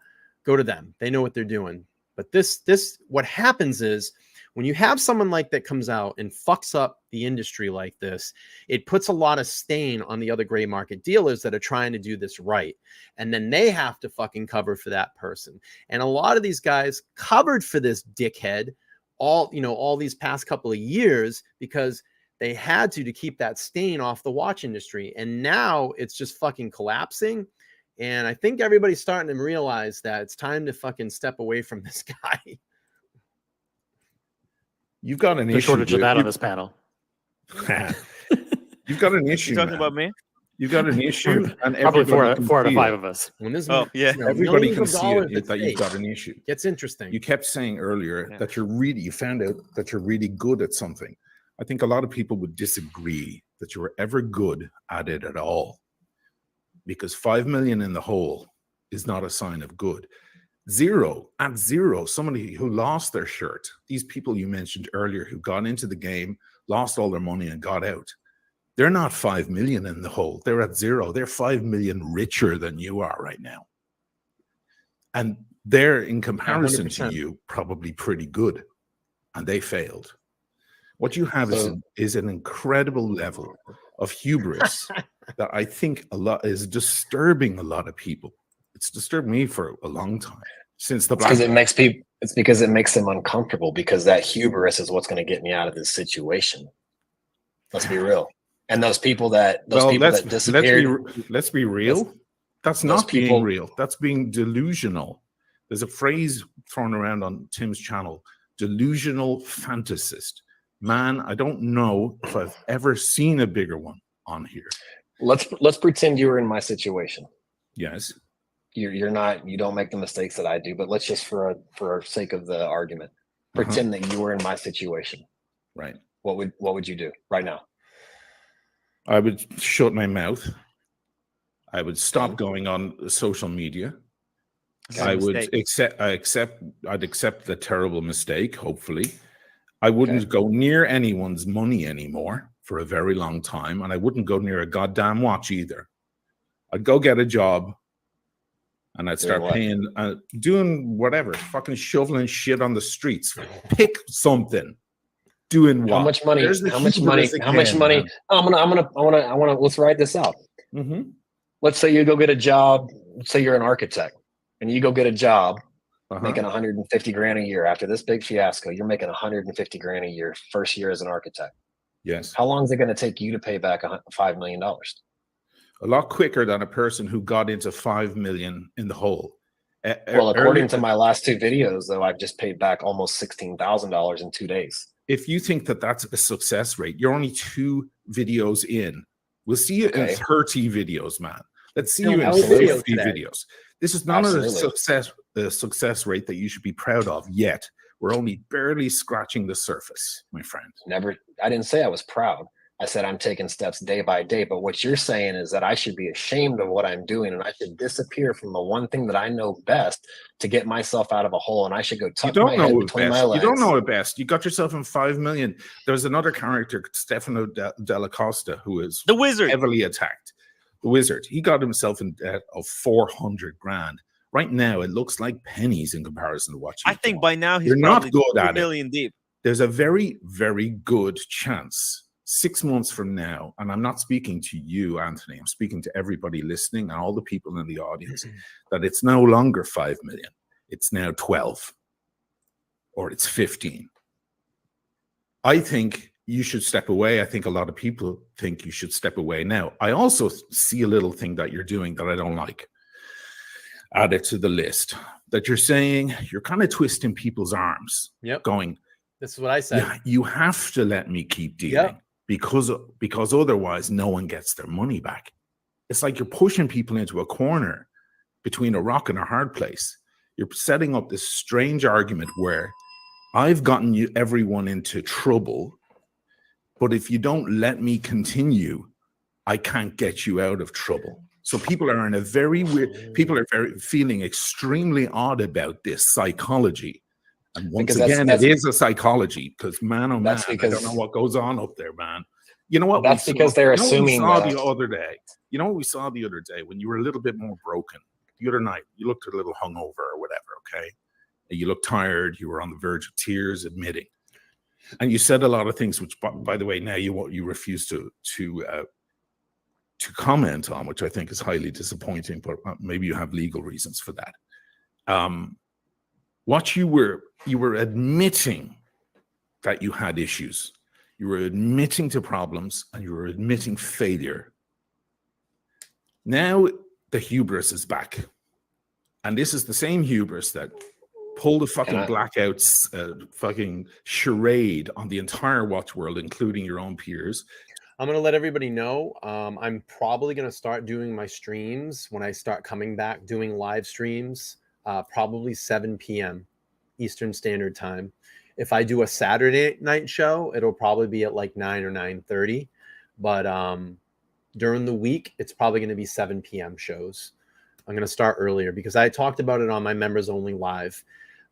them. They know what they're doing. But what happens is when you have someone like that comes out and fucks up the industry like this, it puts a lot of stain on the other gray market dealers that are trying to do this right. And then they have to fucking cover for that person. And a lot of these guys covered for this dickhead all these past couple of years because they had to keep that stain off the watch industry. And now it's just fucking collapsing. And I think everybody's starting to realize that it's time to fucking step away from this guy. You've got an No issue. shortage of that on this panel. You've got an issue. You talking man. about me? You've got an issue, and Probably everybody can four out of see five it. of us. When this, yeah. Everybody millions can of see dollars it at that you've stake, got an issue. gets interesting. You kept saying earlier Yeah. that you found out that you're really good at something. I think a lot of people would disagree that you were ever good at it at all, because 5 million in the hole is not a sign of good. At zero, somebody who lost their shirt, these people you mentioned earlier who got into the game, lost all their money and got out. They're not 5 million in the hole. They're at zero. They're 5 million richer than you are right now. And they're, in comparison to 100%. you, probably pretty good. And they failed. What you have is an incredible level of hubris that I think is disturbing a lot of people. It's disturbed me for a long time since the because it makes people. It's because it makes them uncomfortable, because that hubris is what's going to get me out of this situation. Let's be real. And those people that disappeared. Let's be real. That's not being real. That's being delusional. There's a phrase thrown around on Tim's channel: delusional fantasist. Man, I don't know if I've ever seen a bigger one on here. Let's pretend you were in my situation. Yes. You're not. You don't make the mistakes that I do. But let's just, for sake of the argument, pretend that you were in my situation. Right. What would you do right now? I would shut my mouth. I would stop going on social media. I'd accept the terrible mistake, hopefully. I wouldn't go near anyone's money anymore for a very long time, and I wouldn't go near a goddamn watch either. I'd go get a job, and I'd start paying, doing whatever, fucking shoveling shit on the streets. Pick something. Doing what? How much money? How much money? Man. I want to. Let's write this out. Mm-hmm. Let's say you go get a job. Let's say you're an architect, and you go get a job, making 150 grand a year. After this big fiasco, you're making 150 grand a year. First year as an architect. Yes. How long is it going to take you to pay back $5 million? A lot quicker than a person who got into 5 million in the hole. Well, according to my last two videos, though, I've just paid back almost $16,000 in 2 days. If you think that that's a success rate, you're only 2 videos in. We'll see you in 30 videos, man. Let's see you in 50 videos. This is not a success rate that you should be proud of yet. We're only barely scratching the surface, my friend. I didn't say I was proud. I said I'm taking steps day by day. But what you're saying is that I should be ashamed of what I'm doing, and I should disappear from the one thing that I know best to get myself out of a hole, and I should go tuck my head between my legs. You don't know it best. You got yourself in 5 million. There's another character, Stefano Della Costa, who is the wizard, heavily attacked. The wizard. He got himself in debt of 400 grand. Right now, it looks like pennies in comparison to what you. I think by now he's not good at million deep. There's a very, very good chance 6 months from now, and I'm not speaking to you, Anthony, I'm speaking to everybody listening and all the people in the audience, that it's no longer 5 million. It's now 12 or it's 15. I think you should step away. I think a lot of people think you should step away now. I also see a little thing that you're doing that I don't like. Add it to the list. That you're saying, you're kind of twisting people's arms. Yep. Going, this is what I said. Yeah, you have to let me keep dealing. Because otherwise no one gets their money back. It's like you're pushing people into a corner between a rock and a hard place. You're setting up this strange argument where I've gotten everyone into trouble, but if you don't let me continue, I can't get you out of trouble. So people are in a very weird. People are feeling extremely odd about this psychology. And once Because again, that's it is a psychology. Because man, oh man, That's I don't know because what goes on up there, man. You know what? that's because they're you know what we assuming saw that the other day. You know what we saw the other day when you were a little bit more broken. The other night, you looked a little hungover or whatever. Okay, and you looked tired. You were on the verge of tears, admitting, and you said a lot of things. Which, by the way, now you refuse to comment on, which I think is highly disappointing. But maybe you have legal reasons for that. What you were admitting that you had issues. You were admitting to problems and you were admitting failure. Now the hubris is back. And this is the same hubris that pulled the fucking blackouts, fucking charade on the entire watch world, including your own peers. I'm going to let everybody know. I'm probably going to start doing my streams when I start coming back, doing live streams, probably 7 p.m. Eastern Standard Time. If I do a Saturday night show, it'll probably be at like 9 or 9:30. But during the week, it's probably going to be 7 p.m. shows. I'm going to start earlier because I talked about it on my members only live.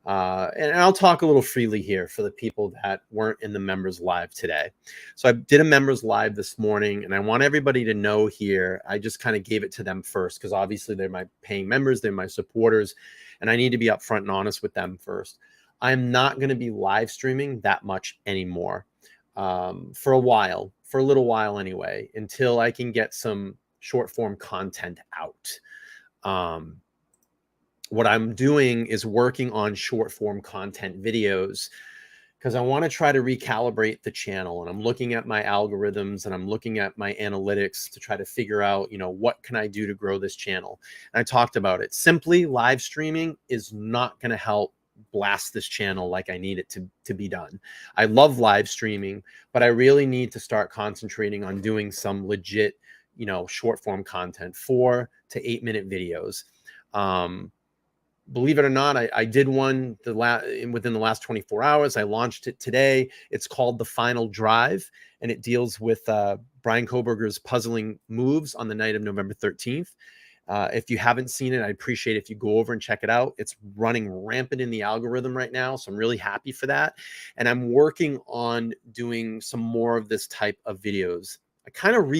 And I'll talk a little freely here for the people that weren't in the members live today. So I did a members live this morning, and I want everybody to know here, I just kind of gave it to them first because obviously they're my paying members, they're my supporters, and I need to be upfront and honest with them first. I'm not going to be live streaming that much anymore for a while, for a little while anyway, until I can get some short form content out. What I'm doing is working on short form content videos because I want to try to recalibrate the channel, and I'm looking at my algorithms and I'm looking at my analytics to try to figure out, what can I do to grow this channel? And I talked about it. Simply live streaming is not going to help blast this channel like I need it to be done. I love live streaming, but I really need to start concentrating on doing some legit, short form content, 4 to 8 minute videos. Believe it or not, I did one within the last 24 hours. I launched it today. It's called The Final Drive, and it deals with Brian Koberger's puzzling moves on the night of November 13th. If you haven't seen it, I'd appreciate if you go over and check it out. It's running rampant in the algorithm right now, so I'm really happy for that. And I'm working on doing some more of this type of videos. I kind of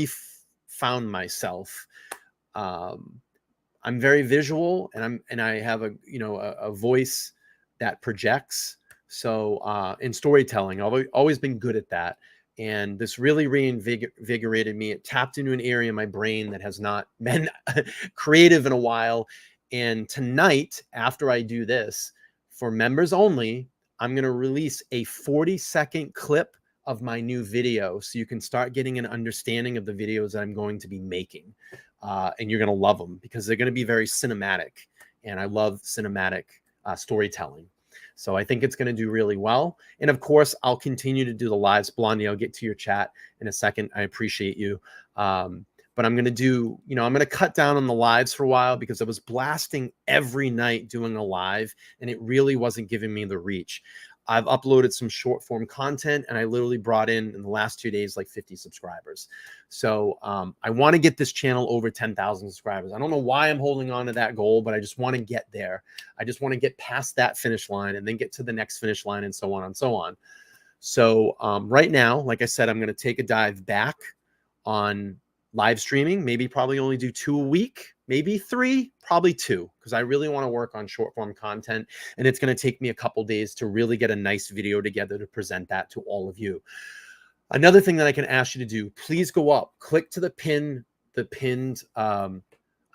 found myself. I'm very visual, and I have a voice that projects. So in storytelling, I've always been good at that. And this really reinvigorated me. It tapped into an area in my brain that has not been creative in a while. And tonight, after I do this, for members only, I'm going to release a 40-second clip of my new video so you can start getting an understanding of the videos that I'm going to be making. And you're going to love them because they're going to be very cinematic. And I love cinematic storytelling. So I think it's going to do really well. And of course, I'll continue to do the lives. Blondie, I'll get to your chat in a second. I appreciate you. But I'm going to do, I'm going to cut down on the lives for a while because I was blasting every night doing a live, and it really wasn't giving me the reach. I've uploaded some short form content, and I literally brought in the last 2 days like 50 subscribers. So I want to get this channel over 10,000 subscribers. I don't know why I'm holding on to that goal, but I just want to get there. I just want to get past that finish line and then get to the next finish line and so on and so on. So right now, like I said, I'm going to take a dive back on live streaming, maybe probably only do 2 a week, maybe 3, probably 2, because I really want to work on short form content. And it's going to take me a couple days to really get a nice video together to present that to all of you. Another thing that I can ask you to do, please go up, click to the pinned, and I'm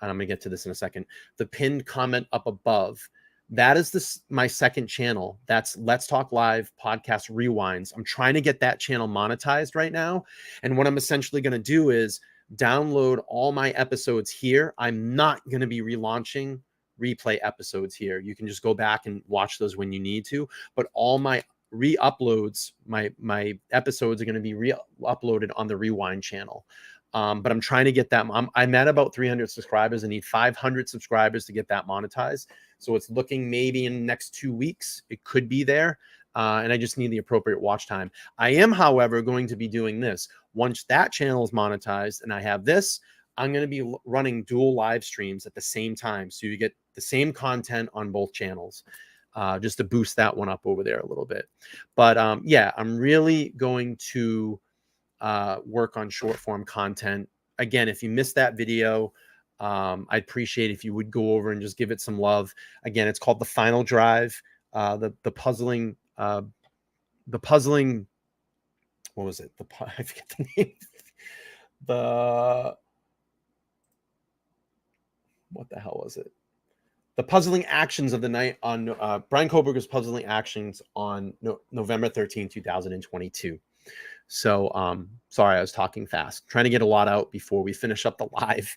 going to get to this in a second, the pinned comment up above. That is my second channel. That's Let's Talk Live Podcast Rewinds. I'm trying to get that channel monetized right now. And what I'm essentially going to do is download all my episodes here. I'm not going to be relaunching replay episodes here. You can just go back and watch those when you need to, but all my re-uploads, my episodes are going to be re-uploaded on the Rewind channel. But I'm trying to get that. I'm at about 300 subscribers. I need 500 subscribers to get that monetized. So it's looking maybe in the next 2 weeks, it could be there. And I just need the appropriate watch time. I am, however, going to be doing this. Once that channel is monetized and I have this, I'm going to be running dual live streams at the same time. So you get the same content on both channels, just to boost that one up over there a little bit. But yeah, I'm really going to work on short form content. Again, if you missed that video, I'd appreciate if you would go over and just give it some love. Again, it's called The Final Drive. The puzzling, what was it? I forget the name. What the hell was it? The puzzling actions of the night on Brian Koberger's puzzling actions on November 13, 2022. So sorry, I was talking fast, trying to get a lot out before we finish up the live.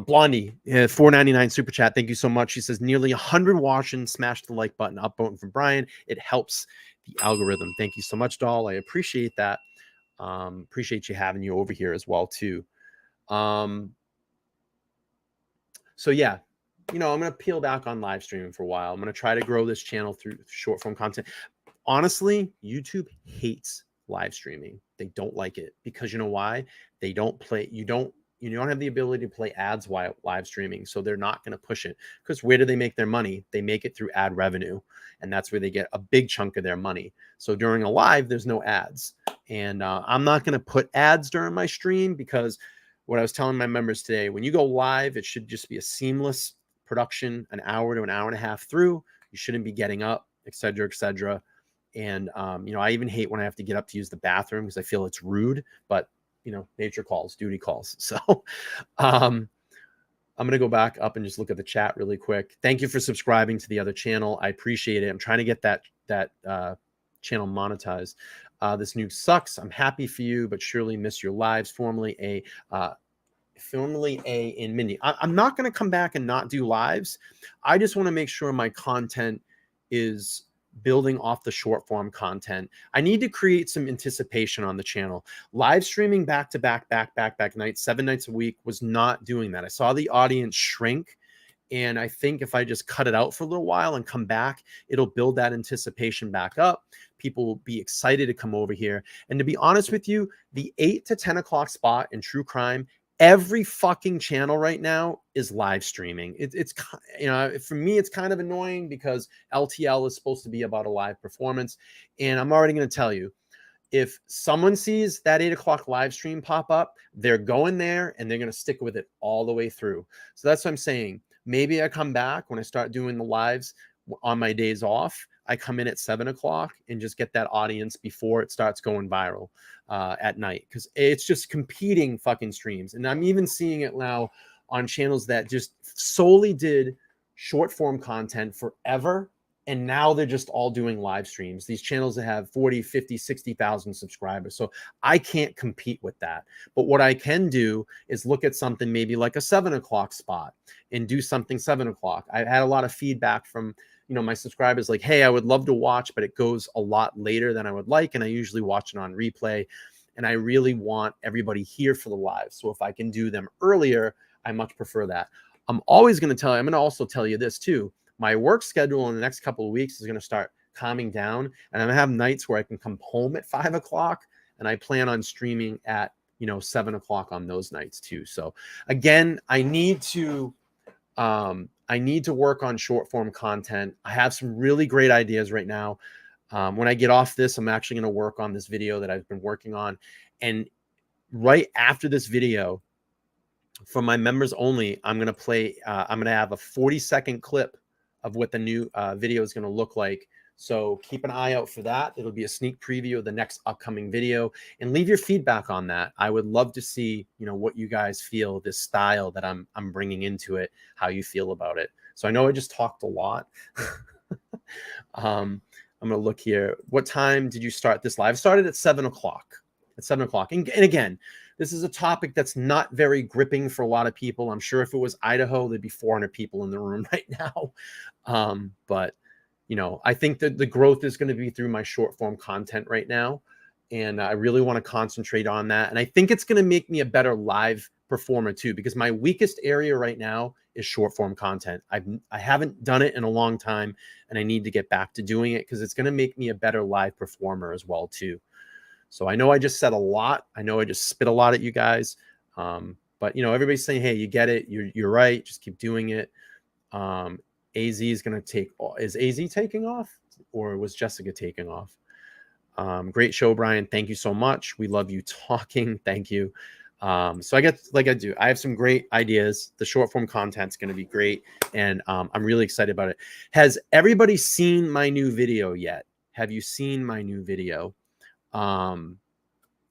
Blondie, $4.99 super chat. Thank you so much. She says nearly 100 watching. Smash the like button, up button from Brian. It helps the algorithm. Thank you so much, doll. I appreciate that. Appreciate you having you over here as well too. So yeah, I'm going to peel back on live streaming for a while. I'm going to try to grow this channel through short form content. Honestly, YouTube hates live streaming. They don't like it because you know why? They don't play. You don't have the ability to play ads while live streaming. So they're not going to push it, because where do they make their money? They make it through ad revenue, and that's where they get a big chunk of their money. So during a live, there's no ads. And I'm not going to put ads during my stream, because what I was telling my members today, when you go live, it should just be a seamless production, an hour to an hour and a half through. You shouldn't be getting up, et cetera, et cetera. And, I even hate when I have to get up to use the bathroom because I feel it's rude, but, nature calls, duty calls. So I'm going to go back up and just look at the chat really quick. Thank you for subscribing to the other channel. I appreciate it. I'm trying to get that channel monetized. This nuke sucks. I'm happy for you, but surely miss your lives. Formerly A in Mindy. I'm not going to come back and not do lives. I just want to make sure my content is building off the short form content. I need to create some anticipation on the channel. Live streaming back to back nights, 7 nights a week, was not doing that. I saw the audience shrink. And I think if I just cut it out for a little while and come back, it'll build that anticipation back up. People will be excited to come over here. And to be honest with you, the 8 to 10 o'clock spot in true crime, every fucking channel right now is live streaming. It's for me, it's kind of annoying because LTL is supposed to be about a live performance. And I'm already going to tell you, if someone sees that 8 o'clock live stream pop up, they're going there and they're going to stick with it all the way through. So that's what I'm saying. Maybe I come back when I start doing the lives on my days off. I come in at 7 o'clock and just get that audience before it starts going viral at night, because it's just competing fucking streams. And I'm even seeing it now on channels that just solely did short form content forever. And now they're just all doing live streams. These channels that have 40, 50, 60,000 subscribers. So I can't compete with that. But what I can do is look at something maybe like a 7 o'clock spot and do something 7 o'clock. I've had a lot of feedback from my subscribers like, hey, I would love to watch, but it goes a lot later than I would like. And I usually watch it on replay. And I really want everybody here for the live. So if I can do them earlier, I much prefer that. I'm always going to tell you, I'm going to also tell you this too. My work schedule in the next couple of weeks is going to start calming down, and I'm going to have nights where I can come home at 5 o'clock, and I plan on streaming at 7 o'clock on those nights too. So again, I need to work on short form content. I have some really great ideas right now. When I get off this, I'm actually going to work on this video that I've been working on, and right after this video, for my members only, I'm going to have a 40-second clip of what the new video is going to look like. So keep an eye out for that. It'll be a sneak preview of the next upcoming video, and leave your feedback on that. I would love to see, what you guys feel, this style that I'm bringing into it, how you feel about it. So I know I just talked a lot. I'm going to look here. What time did you start this live? Started at 7 o'clock. At 7 o'clock. And again, this is a topic that's not very gripping for a lot of people. I'm sure if it was Idaho, there'd be 400 people in the room right now. But I think that the growth is going to be through my short form content right now. And I really want to concentrate on that. And I think it's going to make me a better live performer too, because my weakest area right now is short form content. I haven't done it in a long time, and I need to get back to doing it because it's going to make me a better live performer as well too. So I know I just said a lot. I know I just spit a lot at you guys. But But, everybody's saying, hey, you get it. You're right. Just keep doing it. AZ is going to is AZ taking off, or was Jessica taking off? Great show, Brian. Thank you so much. We love you talking. Thank you. So I have some great ideas. The short form content's going to be great. And I'm really excited about it. Has everybody seen my new video yet? Have you seen my new video?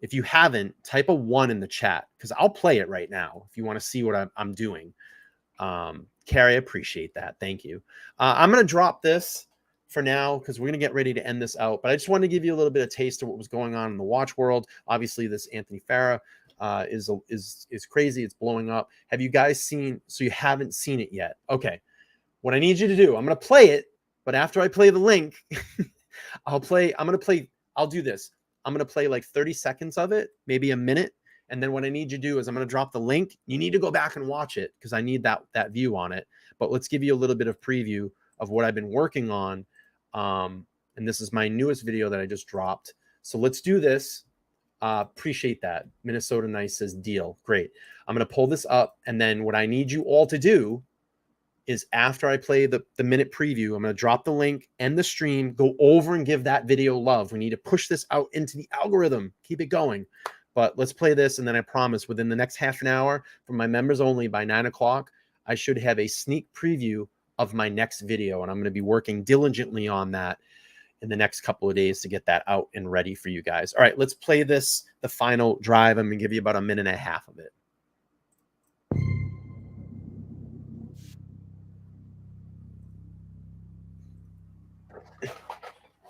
If you haven't, type a 1 in the chat, because I'll play it right now if you want to see what I'm doing. Carrie, I appreciate that. Thank you. I'm going to drop this for now because we're going to get ready to end this out. But I just wanted to give you a little bit of taste of what was going on in the watch world. Obviously, this Anthony Farah is crazy. It's blowing up. Have you guys seen? So you haven't seen it yet. Okay. What I need you to do, I'm going to play it. But after I play the link, I'll do this. I'm going to play like 30 seconds of it, maybe a minute. And then what I need you to do is I'm going to drop the link. You need to go back and watch it because I need that view on it. But let's give you a little bit of preview of what I've been working on. And this is my newest video that I just dropped. So let's do this. Appreciate that. Minnesota Nice says deal. Great. I'm going to pull this up. And then what I need you all to do is after I play the minute preview, I'm going to drop the link and the stream, go over and give that video love. We need to push this out into the algorithm. Keep it going. But let's play this, and then I promise within the next half an hour, for my members only, by 9 o'clock, I should have a sneak preview of my next video, and I'm going to be working diligently on that in the next couple of days to get that out and ready for you guys. All right, let's play this, the final drive. I'm going to give you about a minute and a half of it.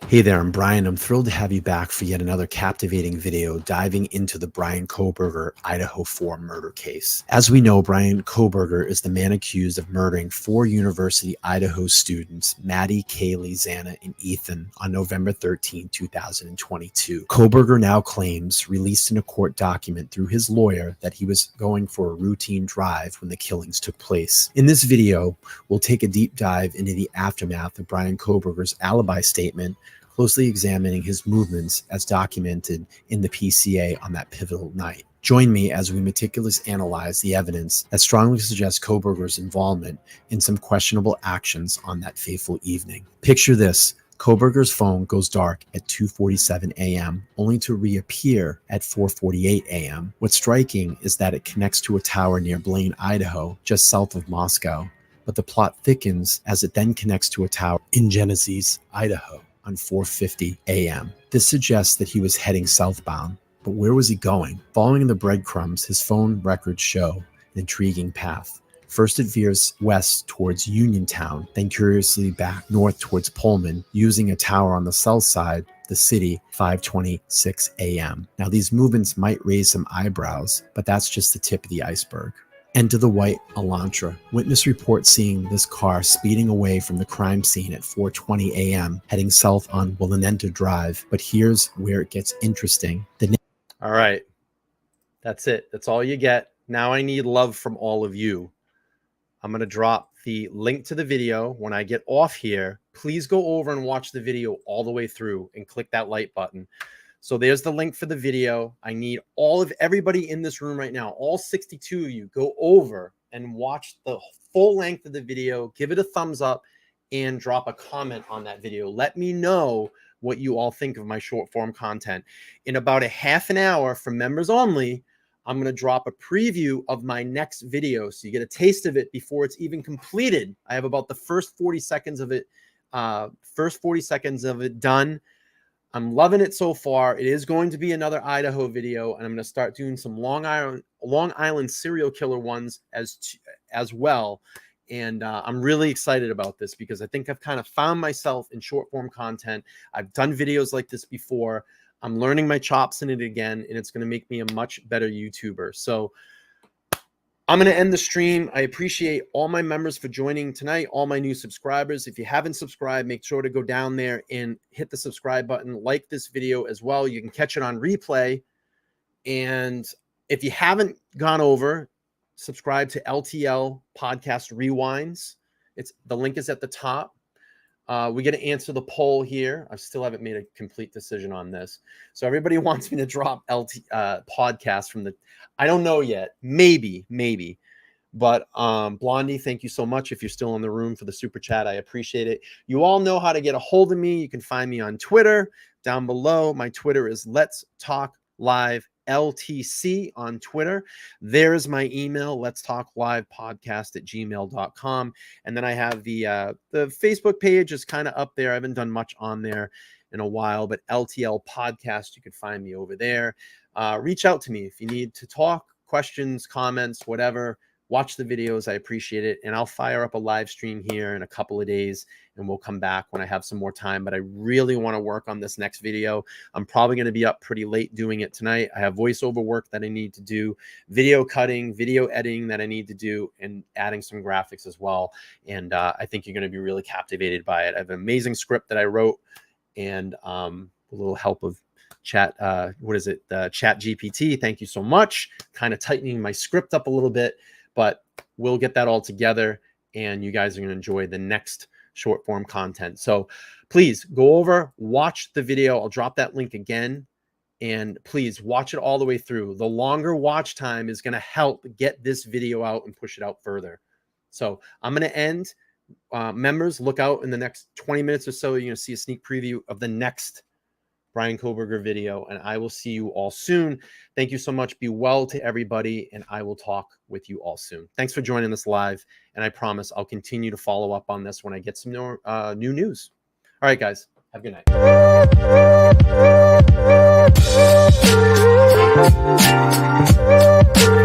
Hey there, I'm Brian. I'm thrilled to have you back for yet another captivating video diving into the Brian Kohberger Idaho 4 murder case. As we know, Brian Kohberger is the man accused of murdering 4 University Idaho students, Maddie, Kaylee, Xana, and Ethan, on November 13, 2022. Kohberger now claims, released in a court document through his lawyer, that he was going for a routine drive when the killings took place. In this video, we'll take a deep dive into the aftermath of Brian Kohberger's alibi statement, closely examining his movements as documented in the PCA on that pivotal night. Join me as we meticulously analyze the evidence that strongly suggests Kohberger's involvement in some questionable actions on that fateful evening. Picture this. Kohberger's phone goes dark at 2:47 a.m., only to reappear at 4:48 a.m. What's striking is that it connects to a tower near Blaine, Idaho, just south of Moscow. But the plot thickens as it then connects to a tower in Genesee, Idaho, on 4:50 a.m. This suggests that he was heading southbound, but where was he going? Following the breadcrumbs, his phone records show an intriguing path. First it veers west towards Uniontown, then curiously back north towards Pullman, using a tower on the south side of the city, 5:26 a.m. Now these movements might raise some eyebrows, but that's just the tip of the iceberg. Enter the white Elantra. Witness reports seeing this car speeding away from the crime scene at 4:20 a.m., heading south on Willanenta Drive. But here's where it gets interesting. All right. That's it. That's all you get. Now I need love from all of you. I'm going to drop the link to the video. When I get off here, please go over and watch the video all the way through and click that like button. So there's the link for the video. I need everybody in this room right now, all 62 of you, go over and watch the full length of the video, give it a thumbs up, and drop a comment on that video. Let me know what you all think of my short form content. In about a half an hour for members only, I'm going to drop a preview of my next video so you get a taste of it before it's even completed. I have about the first 40 seconds of it done. I'm loving it so far. It is going to be another Idaho video, and I'm going to start doing some Long Island serial killer ones as well. And I'm really excited about this because I think I've kind of found myself in short form content. I've done videos like this before. I'm learning my chops in it again, and it's going to make me a much better YouTuber. So I'm going to end the stream. I appreciate all my members for joining tonight, all my new subscribers. If you haven't subscribed, make sure to go down there and hit the subscribe button. Like this video as well. You can catch it on replay. And if you haven't gone over, subscribe to LTL Podcast Rewinds. The link is at the top. We get to answer the poll here. I still haven't made a complete decision on this. So everybody wants me to drop podcast from the, I don't know yet. Maybe. But Blondie, thank you so much. If you're still in the room for the super chat, I appreciate it. You all know how to get a hold of me. You can find me on Twitter down below. My Twitter is Let's Talk Live LTC on Twitter. There's my email, let's talk live podcast @gmail.com. And then I have the Facebook page is kind of up there. I haven't done much on there in a while, but LTL podcast, you can find me over there. Reach out to me if you need to talk, questions, comments, whatever. Watch the videos. I appreciate it. And I'll fire up a live stream here in a couple of days and we'll come back when I have some more time. But I really want to work on this next video. I'm probably going to be up pretty late doing it tonight. I have voiceover work that I need to do, video cutting, video editing that I need to do, and adding some graphics as well. And I think you're going to be really captivated by it. I have an amazing script that I wrote and a little help of Chat GPT. Thank you so much. Kind of tightening my script up a little bit. But we'll get that all together and you guys are going to enjoy the next short form content. So please go over, watch the video. I'll drop that link again and please watch it all the way through. The longer watch time is going to help get this video out and push it out further. So I'm going to end. Members, look out in the next 20 minutes or so. You're going to see a sneak preview of the next Brian Koberger video, and I will see you all soon. Thank you so much. Be well to everybody, and I will talk with you all soon. Thanks for joining us live, and I promise I'll continue to follow up on this when I get some more new news. All right, guys. Have a good night.